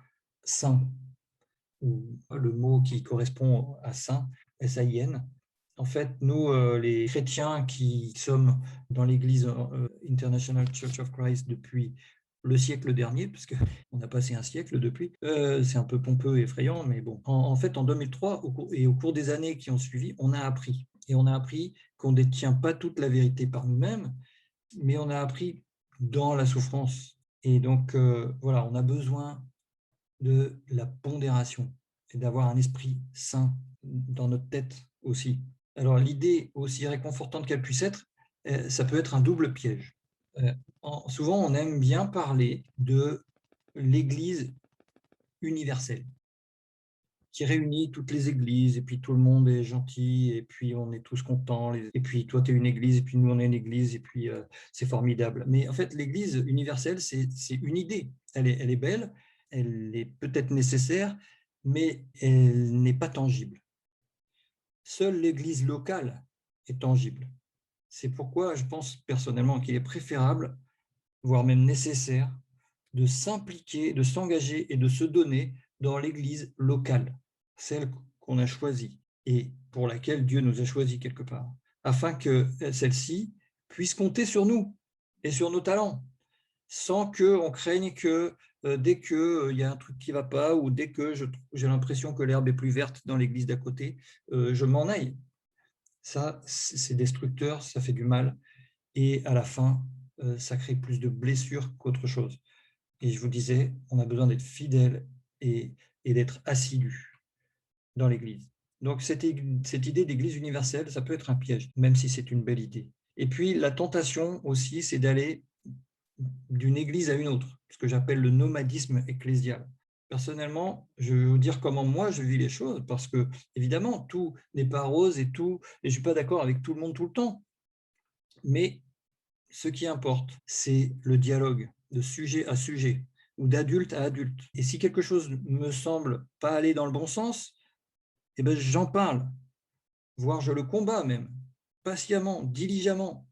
saint, ou le mot qui correspond à saint, S-A-I-N. En fait, nous, les chrétiens qui sommes dans l'Église International Church of Christ depuis le siècle dernier, parce qu'on a passé un siècle depuis, c'est un peu pompeux et effrayant, mais bon. En fait, en 2003, au cours des années qui ont suivi, on a appris. Et on a appris qu'on ne détient pas toute la vérité par nous-mêmes, mais on a appris dans la souffrance. Et donc, voilà, on a besoin de la pondération et d'avoir un esprit sain dans notre tête aussi. Alors, l'idée, aussi réconfortante qu'elle puisse être, ça peut être un double piège. Souvent, on aime bien parler de l'Église universelle, qui réunit toutes les églises, et puis tout le monde est gentil, et puis on est tous contents, et puis toi, tu es une église, et puis nous, on est une église, et puis c'est formidable. Mais en fait, l'Église universelle, c'est une idée. Elle est belle, elle est peut-être nécessaire, mais elle n'est pas tangible. Seule l'Église locale est tangible. C'est pourquoi je pense personnellement qu'il est préférable, voire même nécessaire, de s'impliquer, de s'engager et de se donner dans l'Église locale, celle qu'on a choisie et pour laquelle Dieu nous a choisis quelque part, afin que celle-ci puisse compter sur nous et sur nos talents, sans qu'on craigne que dès qu'il y a un truc qui ne va pas ou dès que j'ai l'impression que l'herbe est plus verte dans l'église d'à côté, je m'en aille. Ça, c'est destructeur, ça fait du mal et à la fin, ça crée plus de blessures qu'autre chose. Et je vous disais, on a besoin d'être fidèle et d'être assidu dans l'Église. Donc cette idée d'Église universelle, ça peut être un piège, même si c'est une belle idée. Et puis la tentation aussi, c'est d'aller d'une église à une autre, ce que j'appelle le nomadisme ecclésial. Personnellement, je vais vous dire comment moi je vis les choses, parce que évidemment, tout n'est pas rose et je ne suis pas d'accord avec tout le monde tout le temps. Mais ce qui importe, c'est le dialogue de sujet à sujet ou d'adulte à adulte. Et si quelque chose me semble pas aller dans le bon sens, eh ben j'en parle, voire je le combats même, patiemment, diligemment.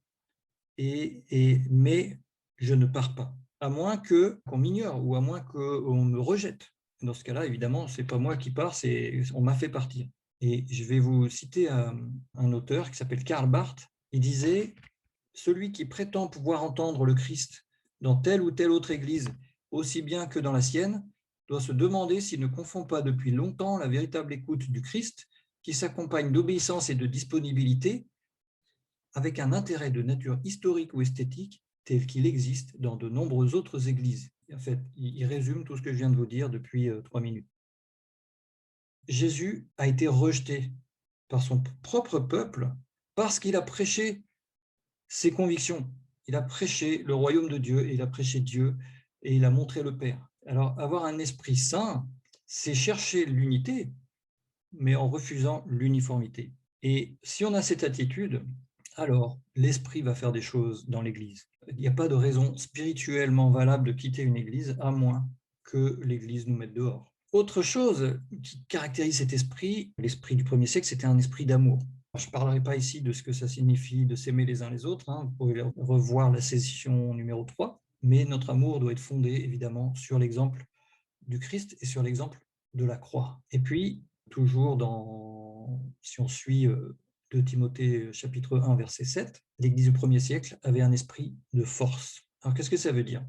Mais je ne pars pas, à moins qu'on m'ignore ou à moins qu'on me rejette. Dans ce cas-là, évidemment, ce n'est pas moi qui pars, on m'a fait partir. Et je vais vous citer un auteur qui s'appelle Karl Barth. Il disait « Celui qui prétend pouvoir entendre le Christ dans telle ou telle autre église, aussi bien que dans la sienne, doit se demander s'il ne confond pas depuis longtemps la véritable écoute du Christ, qui s'accompagne d'obéissance et de disponibilité, avec un intérêt de nature historique ou esthétique tel qu'il existe dans de nombreuses autres églises. » En fait, il résume tout ce que je viens de vous dire depuis 3 minutes. Jésus a été rejeté par son propre peuple parce qu'il a prêché ses convictions. Il a prêché le royaume de Dieu, et il a prêché Dieu, et il a montré le Père. Alors, avoir un esprit saint, c'est chercher l'unité, mais en refusant l'uniformité. Et si on a cette attitude, alors l'esprit va faire des choses dans l'Église. Il n'y a pas de raison spirituellement valable de quitter une Église, à moins que l'Église nous mette dehors. Autre chose qui caractérise cet esprit, l'esprit du premier siècle, c'était un esprit d'amour. Je ne parlerai pas ici de ce que ça signifie de s'aimer les uns les autres, vous pouvez revoir la session numéro 3, mais notre amour doit être fondé évidemment sur l'exemple du Christ et sur l'exemple de la croix. Et puis, toujours si on suit 2 Timothée chapitre 1, verset 7, l'Église du premier siècle avait un esprit de force. Alors, qu'est-ce que ça veut dire ?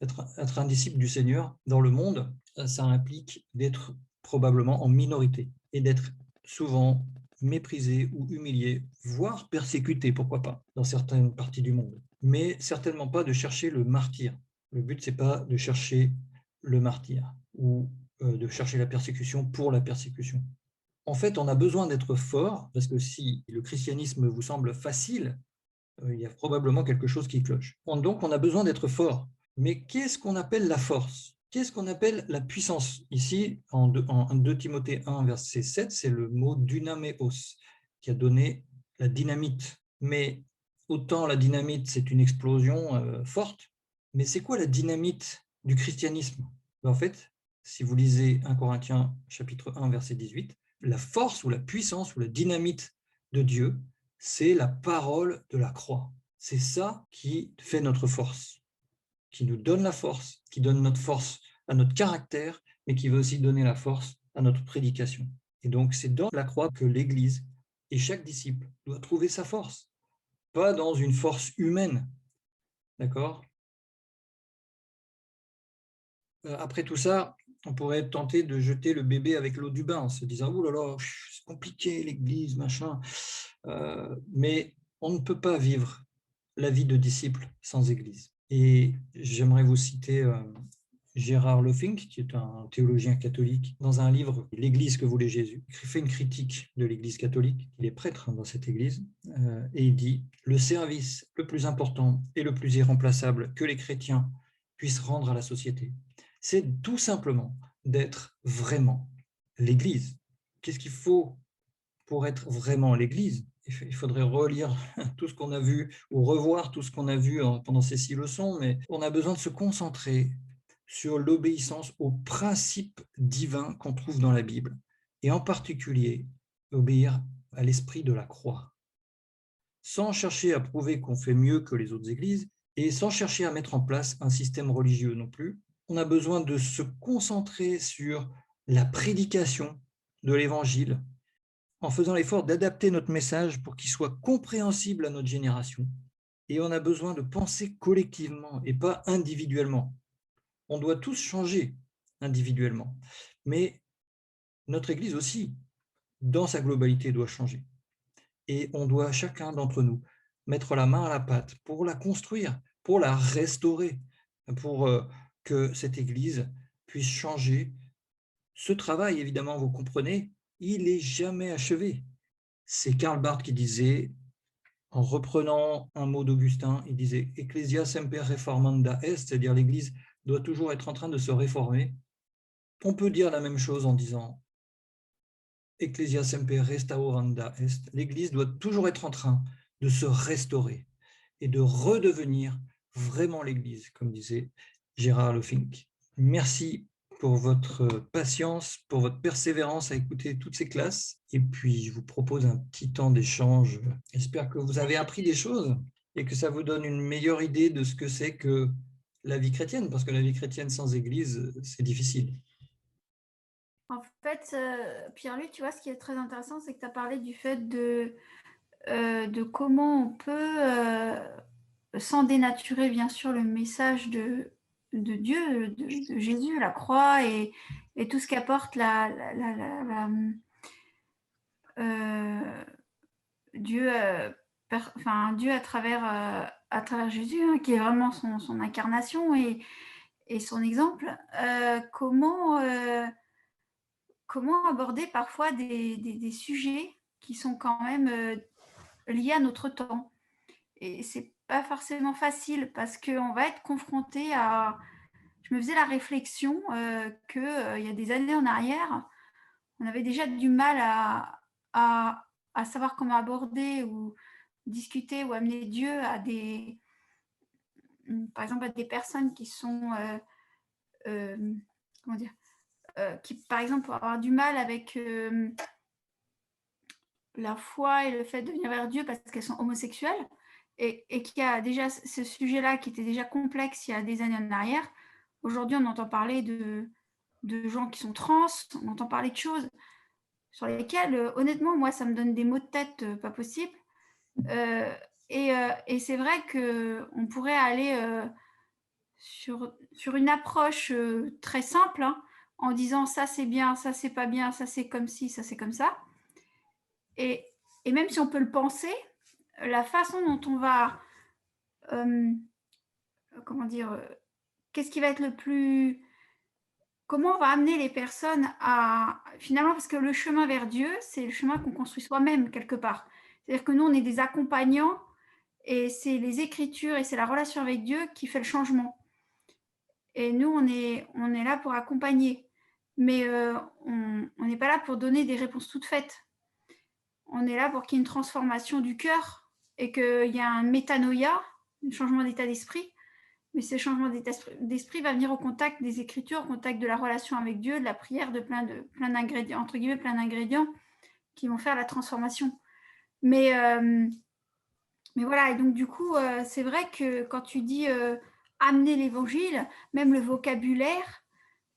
Être un disciple du Seigneur dans le monde, ça implique d'être probablement en minorité et d'être souvent méprisé ou humilié, voire persécuté, pourquoi pas, dans certaines parties du monde. Mais certainement pas de chercher le martyr. Le but, ce n'est pas de chercher le martyr ou de chercher la persécution pour la persécution. En fait, on a besoin d'être fort, parce que si le christianisme vous semble facile, il y a probablement quelque chose qui cloche. Donc, on a besoin d'être fort. Mais qu'est-ce qu'on appelle la force ? Qu'est-ce qu'on appelle la puissance ? Ici, en 2 Timothée 1, verset 7, c'est le mot dynaméos qui a donné la dynamite. Mais autant la dynamite, c'est une explosion forte, mais c'est quoi la dynamite du christianisme ? En fait, si vous lisez 1 Corinthiens chapitre 1, verset 18, la force ou la puissance ou la dynamite de Dieu, c'est la parole de la croix. C'est ça qui fait notre force, qui nous donne la force, qui donne notre force à notre caractère, mais qui va aussi donner la force à notre prédication. Et donc, c'est dans la croix que l'Église et chaque disciple doit trouver sa force, pas dans une force humaine. D'accord ? Après tout ça, on pourrait être tenté de jeter le bébé avec l'eau du bain en se disant « Oh là là, c'est compliqué l'Église, machin ». Mais on ne peut pas vivre la vie de disciple sans Église. Et j'aimerais vous citer Gérard Lofink, qui est un théologien catholique, dans un livre « L'Église que voulait Jésus », il fait une critique de l'Église catholique. Il est prêtre dans cette Église, et il dit « Le service le plus important et le plus irremplaçable que les chrétiens puissent rendre à la société, c'est tout simplement d'être vraiment l'Église. Qu'est-ce qu'il faut pour être vraiment l'Église ? Il faudrait relire tout ce qu'on a vu ou revoir tout ce qu'on a vu pendant ces 6 leçons, mais on a besoin de se concentrer sur l'obéissance aux principes divins qu'on trouve dans la Bible, et en particulier obéir à l'esprit de la croix, sans chercher à prouver qu'on fait mieux que les autres églises et sans chercher à mettre en place un système religieux non plus. On a besoin de se concentrer sur la prédication de l'Évangile, en faisant l'effort d'adapter notre message pour qu'il soit compréhensible à notre génération. Et on a besoin de penser collectivement et pas individuellement. On doit tous changer individuellement, mais notre Église aussi, dans sa globalité, doit changer. Et on doit, chacun d'entre nous, mettre la main à la pâte pour la construire, pour la restaurer, pour que cette Église puisse changer. Ce travail, évidemment, vous comprenez, il n'est jamais achevé. C'est Karl Barth qui disait, en reprenant un mot d'Augustin, il disait « Ecclesia semper reformanda est », c'est-à-dire l'Église doit toujours être en train de se réformer. On peut dire la même chose en disant « Ecclesia semper restauranda est », l'Église doit toujours être en train de se restaurer et de redevenir vraiment l'Église, comme disait Gérard Lofink. Merci pour votre patience, pour votre persévérance à écouter toutes ces classes. Et puis, je vous propose un petit temps d'échange. J'espère que vous avez appris des choses et que ça vous donne une meilleure idée de ce que c'est que la vie chrétienne, parce que la vie chrétienne sans Église, c'est difficile. En fait, Pierre-Louis, tu vois, ce qui est très intéressant, c'est que tu as parlé du fait de comment on peut, sans dénaturer bien sûr le message de Dieu, de Jésus, la croix et tout ce qu'apporte euh, Dieu, Dieu à travers Jésus, hein, qui est vraiment son incarnation et son exemple. Comment aborder parfois des sujets qui sont quand même liés à notre temps. Et c'est pas forcément facile parce qu'on va être confronté à. Je me faisais la réflexion que il y a des années en arrière, on avait déjà du mal à, à savoir comment aborder ou discuter ou amener Dieu à par exemple, à des personnes qui sont, comment dire, qui par exemple vont avoir du mal avec la foi et le fait de venir vers Dieu parce qu'elles sont homosexuelles et qu'il y a déjà ce sujet-là qui était déjà complexe il y a des années en arrière. Aujourd'hui, on entend parler de gens qui sont trans, on entend parler de choses sur lesquelles, honnêtement, moi, ça me donne des maux de tête pas possible. Euh, et c'est vrai qu'on pourrait aller sur une approche très simple, hein, en disant ça c'est bien, ça c'est pas bien, ça c'est comme ci, ça c'est comme ça. Et, et même si on peut le penser, la façon dont on va, euh, comment dire, qu'est-ce qui va être le plus, comment on va amener les personnes à, finalement, parce que le chemin vers Dieu, c'est le chemin qu'on construit soi-même quelque part. C'est-à-dire que nous, on est des accompagnants et c'est les Écritures et c'est la relation avec Dieu qui fait le changement. Et nous, on est là pour accompagner. Mais on n'est pas là pour donner des réponses toutes faites. On est là pour qu'il y ait une transformation du cœur et qu'il y ait un métanoïa, un changement d'état d'esprit. Mais ce changement d'état d'esprit va venir au contact des Écritures, au contact de la relation avec Dieu, de la prière, de plein d'ingrédients, entre guillemets, plein d'ingrédients qui vont faire la transformation. Mais, euh, mais voilà, et donc du coup, c'est vrai que quand tu dis amener l'évangile, même le vocabulaire,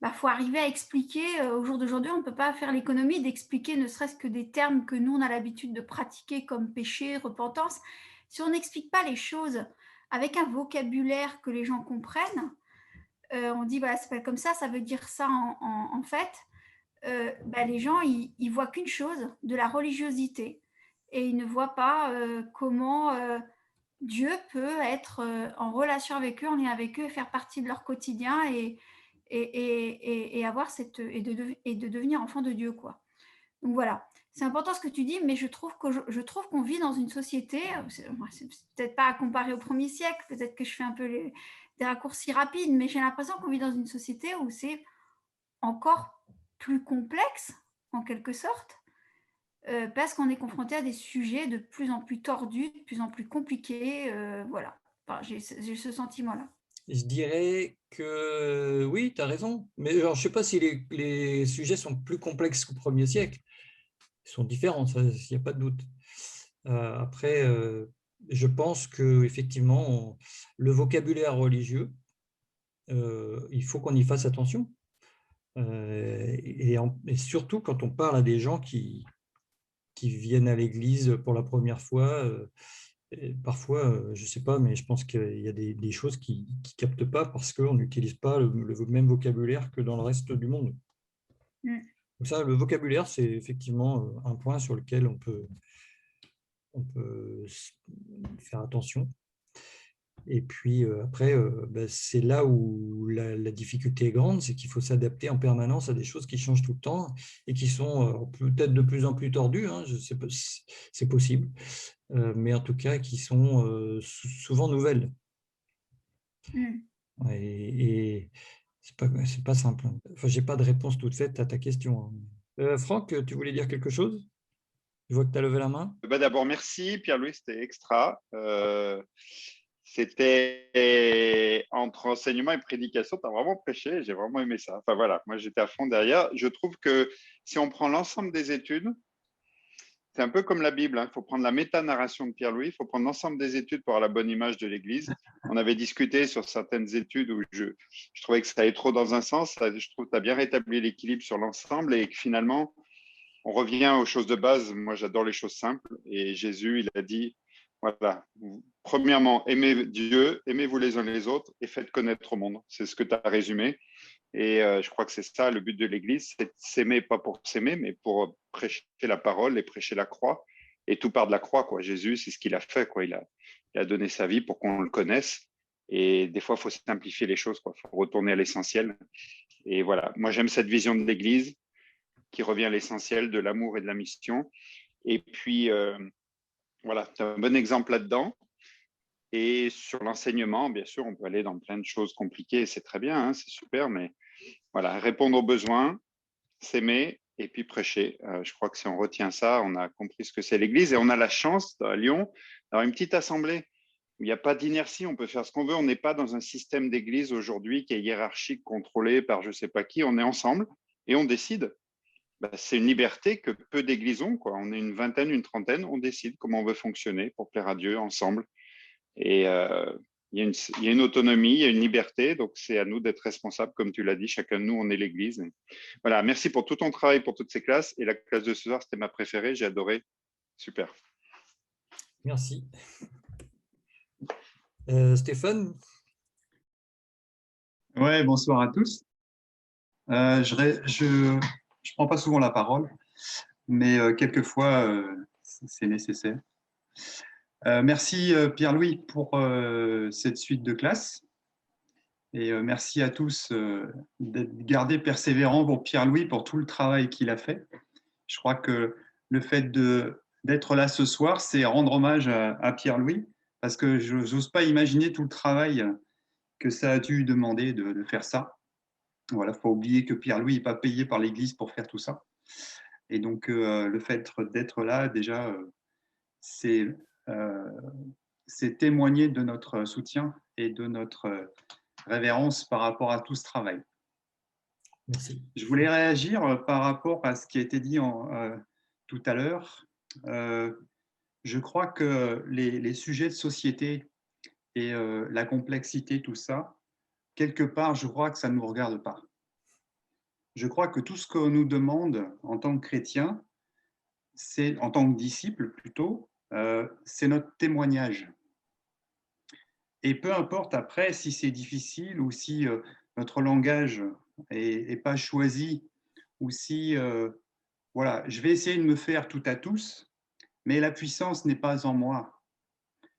bah, faut arriver à expliquer. Au jour d'aujourd'hui, on ne peut pas faire l'économie d'expliquer ne serait-ce que des termes que nous, on a l'habitude de pratiquer comme péché, repentance. Si on n'explique pas les choses avec un vocabulaire que les gens comprennent, on dit, voilà, c'est pas comme ça veut dire ça en fait. Bah, les gens, ils voient qu'une chose, de la religiosité. Et ils ne voient pas comment Dieu peut être en relation avec eux, en lien avec eux, et faire partie de leur quotidien et avoir et de devenir enfant de Dieu, quoi. Donc voilà, c'est important ce que tu dis, mais je trouve qu'on vit dans une société, c'est peut-être pas à comparer au premier siècle, peut-être que je fais un peu des raccourcis rapides, mais j'ai l'impression qu'on vit dans une société où c'est encore plus complexe, en quelque sorte, parce qu'on est confronté à des sujets de plus en plus tordus, de plus en plus compliqués. Voilà, enfin, j'ai ce sentiment-là. Je dirais que oui, tu as raison. Mais alors, je ne sais pas si les sujets sont plus complexes qu'au premier siècle. Ils sont différents, il n'y a pas de doute. Après, je pense qu'effectivement, le vocabulaire religieux, il faut qu'on y fasse attention. Et surtout quand on parle à des gens qui viennent à l'église pour la première fois. Et parfois, je ne sais pas, mais je pense qu'il y a des choses qui ne captent pas parce qu'on n'utilise pas le même vocabulaire que dans le reste du monde. Mm. Donc ça, le vocabulaire, c'est effectivement un point sur lequel on peut faire attention. Et puis après, ben, c'est là où la difficulté est grande, c'est qu'il faut s'adapter en permanence à des choses qui changent tout le temps et qui sont peut-être de plus en plus tordues, hein, je sais pas, c'est possible, mais en tout cas qui sont souvent nouvelles. Mm. Et c'est pas simple. Enfin, j'ai pas de réponse toute faite à ta question, hein. Franck, tu voulais dire quelque chose? Je vois que tu as levé la main. Bah, d'abord, merci Pierre-Louis, c'était extra. C'était entre enseignement et prédication, tu as vraiment prêché, j'ai vraiment aimé ça. Enfin voilà, moi j'étais à fond derrière. Je trouve que si on prend l'ensemble des études, C'est un peu comme la Bible, hein. Il faut prendre la méta-narration de Pierre-Louis, il faut prendre l'ensemble des études pour avoir la bonne image de l'Église. On avait discuté sur certaines études où je trouvais que ça allait trop dans un sens. Je trouve que tu as bien rétabli l'équilibre sur l'ensemble et que finalement, on revient aux choses de base. Moi, j'adore les choses simples. Et Jésus, il a dit, voilà, premièrement, aimez Dieu, aimez-vous les uns les autres et faites connaître au monde. C'est ce que tu as résumé. Et je crois que c'est ça le but de l'Église, c'est de s'aimer, pas pour s'aimer, mais pour prêcher la parole et prêcher la croix. Et tout part de la croix, quoi. Jésus, c'est ce qu'il a fait, quoi. Il a donné sa vie pour qu'on le connaisse. Et des fois, il faut simplifier les choses, quoi. Il faut retourner à l'essentiel. Et voilà, moi, j'aime cette vision de l'Église qui revient à l'essentiel de l'amour et de la mission. Et puis, voilà, tu as un bon exemple là-dedans. Et sur l'enseignement, bien sûr, on peut aller dans plein de choses compliquées, c'est très bien, hein, c'est super, mais voilà, répondre aux besoins, s'aimer et puis prêcher. Je crois que si on retient ça, on a compris ce que c'est l'Église et on a la chance à Lyon d'avoir une petite assemblée où il n'y a pas d'inertie, on peut faire ce qu'on veut. On n'est pas dans un système d'Église aujourd'hui qui est hiérarchique, contrôlé par je ne sais pas qui. On est ensemble et on décide. C'est une liberté que peu d'églises ont, quoi. On est une vingtaine, une trentaine, on décide comment on veut fonctionner pour plaire à Dieu ensemble. Et il y a une autonomie, il y a une liberté, donc c'est à nous d'être responsables, comme tu l'as dit, chacun de nous, on est l'Église. Et voilà, merci pour tout ton travail, pour toutes ces classes. Et la classe de ce soir, c'était ma préférée, j'ai adoré. Super. Merci. Stéphane? Ouais, bonsoir à tous. Je prends pas souvent la parole, mais quelquefois, c'est nécessaire. Merci Pierre-Louis pour cette suite de classe. Et merci à tous d'être gardés persévérants pour Pierre-Louis pour tout le travail qu'il a fait. Je crois que le fait d'être là ce soir, c'est rendre hommage à Pierre-Louis, parce que je n'ose pas imaginer tout le travail que ça a dû demander de faire ça. Voilà, faut oublier que Pierre-Louis n'est pas payé par l'Église pour faire tout ça. Et donc, le fait d'être là, déjà, c'est témoigner de notre soutien et de notre révérence par rapport à tout ce travail. Merci. Je voulais réagir par rapport à ce qui a été dit tout à l'heure. Je crois que les sujets de société et la complexité, tout ça, quelque part, je crois que ça ne nous regarde pas. Je crois que tout ce qu'on nous demande en tant que chrétiens, c'est en tant que disciples plutôt, c'est notre témoignage. Et peu importe après si c'est difficile ou si notre langage n'est pas choisi ou si, voilà, je vais essayer de me faire tout à tous, mais la puissance n'est pas en moi.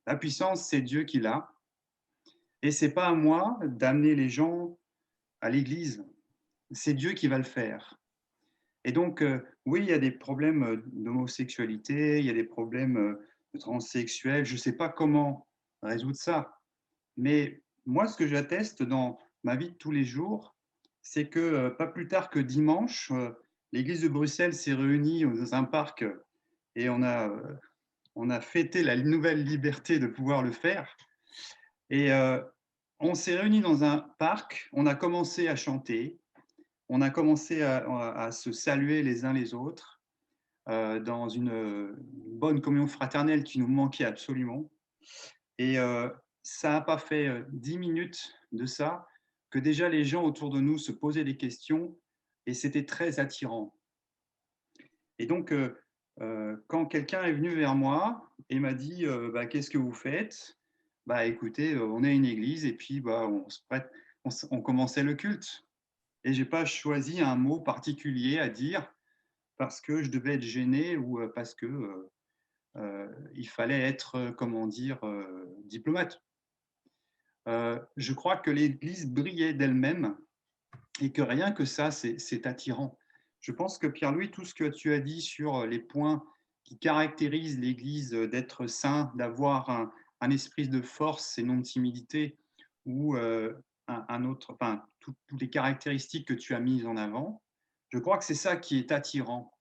La puissance, c'est Dieu qui l'a. Et ce n'est pas à moi d'amener les gens à l'église. C'est Dieu qui va le faire. Et donc, oui, il y a des problèmes d'homosexualité, il y a des problèmes de transsexuels. Je ne sais pas comment résoudre ça. Mais moi, ce que j'atteste dans ma vie de tous les jours, c'est que pas plus tard que dimanche, l'église de Bruxelles s'est réunie dans un parc et on a fêté la nouvelle liberté de pouvoir le faire. Et on s'est réunis dans un parc, on a commencé à chanter, on a commencé à se saluer les uns les autres dans une bonne communion fraternelle qui nous manquait absolument. Et ça n'a pas fait 10 minutes de ça que déjà les gens autour de nous se posaient des questions et c'était très attirant. Et donc, quand quelqu'un est venu vers moi et m'a dit bah, qu'est-ce que vous faites? Bah, écoutez, on est une église et puis bah, on commençait le culte. Et je n'ai pas choisi un mot particulier à dire parce que je devais être gêné ou parce que il fallait être, comment dire, diplomate. Je crois que l'Église brillait d'elle-même et que rien que ça, c'est attirant. Je pense que Pierre-Louis, tout ce que tu as dit sur les points qui caractérisent l'Église d'être saint, d'avoir un esprit de force et non de timidité, ou un autre, enfin, toutes les caractéristiques que tu as mises en avant, je crois que c'est ça qui est attirant.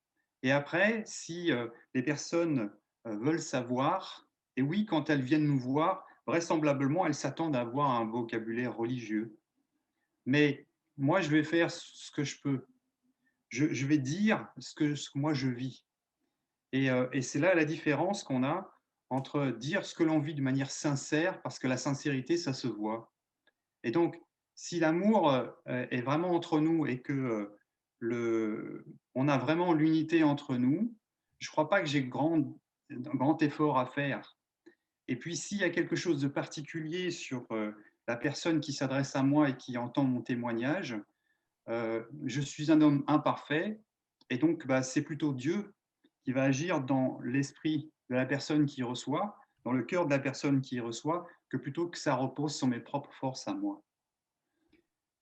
Et après, si les personnes veulent savoir, et oui, quand elles viennent nous voir, vraisemblablement, elles s'attendent à avoir un vocabulaire religieux. Mais moi, je vais faire ce que je peux. Je vais dire ce que moi je vis. Et c'est là la différence qu'on a entre dire ce que l'on vit de manière sincère, parce que la sincérité, ça se voit. Et donc, si l'amour est vraiment entre nous et que on a vraiment l'unité entre nous, je ne crois pas que j'ai un grand effort à faire. Et puis, s'il y a quelque chose de particulier sur la personne qui s'adresse à moi et qui entend mon témoignage, je suis un homme imparfait, et donc c'est plutôt Dieu qui va agir dans l'esprit de la personne qui reçoit, dans le cœur de la personne qui reçoit, que plutôt que ça repose sur mes propres forces à moi.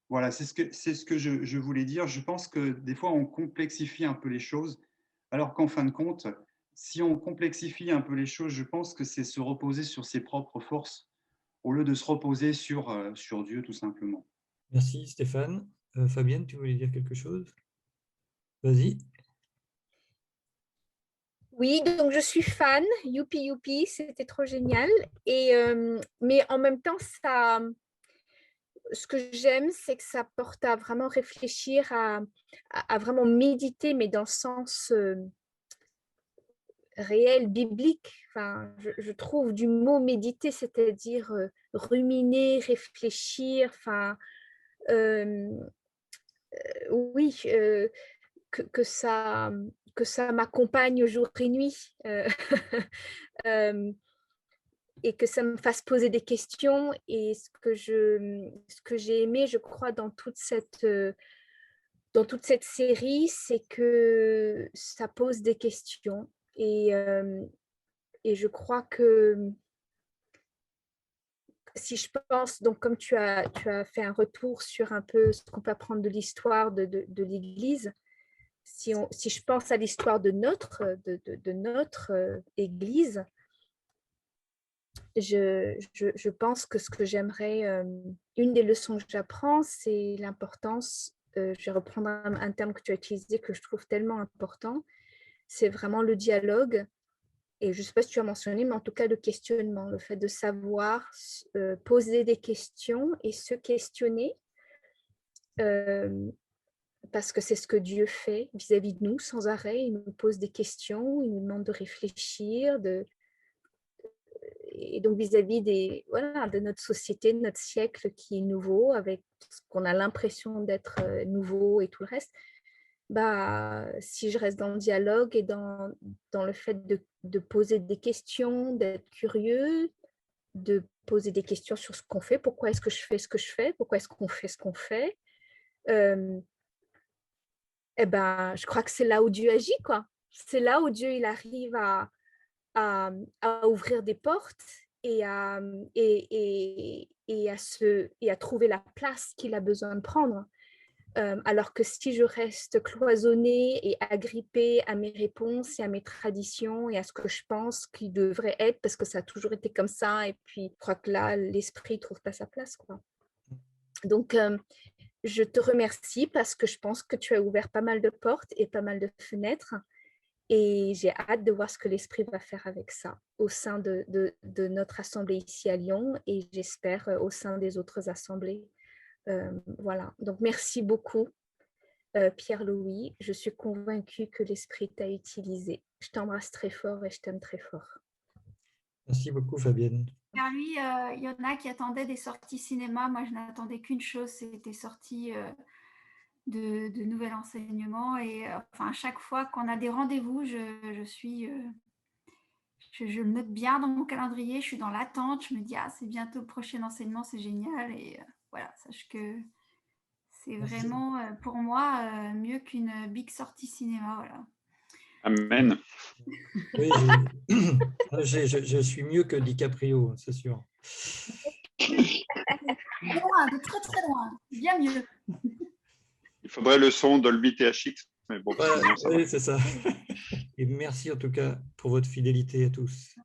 Voilà, c'est ce que je voulais dire. Je pense que des fois, on complexifie un peu les choses, alors qu'en fin de compte, si on complexifie un peu les choses, je pense que c'est se reposer sur ses propres forces au lieu de se reposer sur Dieu, tout simplement. Merci Stéphane. Fabienne, tu voulais dire quelque chose? Vas-y. Oui, donc je suis fan, youpi youpi, c'était trop génial. Mais en même temps, ce que j'aime, c'est que ça porte à vraiment réfléchir, à vraiment méditer, mais dans le sens réel, biblique. Enfin, je trouve du mot méditer, c'est-à-dire ruminer, réfléchir. Enfin, oui, que ça m'accompagne jour et nuit. Euh, et que ça me fasse poser des questions. Et ce que j'ai aimé, je crois, dans toute cette série, c'est que ça pose des questions. Et je crois que si je pense, donc comme tu as fait un retour sur un peu ce qu'on peut apprendre de l'histoire de l'Église, si je pense à l'histoire de notre Église, je pense que ce que j'aimerais, une des leçons que j'apprends, c'est l'importance, je vais reprendre un terme que tu as utilisé que je trouve tellement important, c'est vraiment le dialogue. Et je ne sais pas si tu as mentionné, mais en tout cas le questionnement, le fait de savoir poser des questions et se questionner, parce que c'est ce que Dieu fait vis-à-vis de nous sans arrêt. Il nous pose des questions, il nous demande de réfléchir, et donc vis-à-vis de notre société, de notre siècle qui est nouveau, avec ce qu'on a l'impression d'être nouveau et tout le reste, si je reste dans le dialogue et dans le fait de poser des questions, d'être curieux, de poser des questions sur ce qu'on fait, pourquoi est-ce que je fais ce que je fais, pourquoi est-ce qu'on fait ce qu'on fait, je crois que c'est là où Dieu agit, quoi. C'est là où Dieu il arrive à ouvrir des portes et à trouver la place qu'il a besoin de prendre. Alors que si je reste cloisonnée et agrippée à mes réponses et à mes traditions et à ce que je pense qu'il devrait être, parce que ça a toujours été comme ça, et puis je crois que là, l'esprit ne trouve pas sa place, quoi. Donc, je te remercie parce que je pense que tu as ouvert pas mal de portes et pas mal de fenêtres. Et j'ai hâte de voir ce que l'Esprit va faire avec ça au sein de notre assemblée ici à Lyon et j'espère au sein des autres assemblées. Voilà, donc merci beaucoup Pierre-Louis. Je suis convaincue que l'Esprit t'a utilisé. Je t'embrasse très fort et je t'aime très fort. Merci beaucoup Fabienne. Car lui, il y en a qui attendaient des sorties cinéma. Moi, je n'attendais qu'une chose, c'était sorties de nouvel enseignement. Et à chaque fois qu'on a des rendez-vous, je le note bien dans mon calendrier. Je suis dans l'attente. Je me dis, c'est bientôt le prochain enseignement, c'est génial. Et voilà, sache que c'est vraiment pour moi mieux qu'une big sortie cinéma. Voilà. Amen. Oui, je suis mieux que DiCaprio, c'est sûr. Loin, de très très loin, bien mieux. Il faudrait le son Dolby THX, mais bon, Voilà, oui, c'est ça. Et merci en tout cas pour votre fidélité à tous.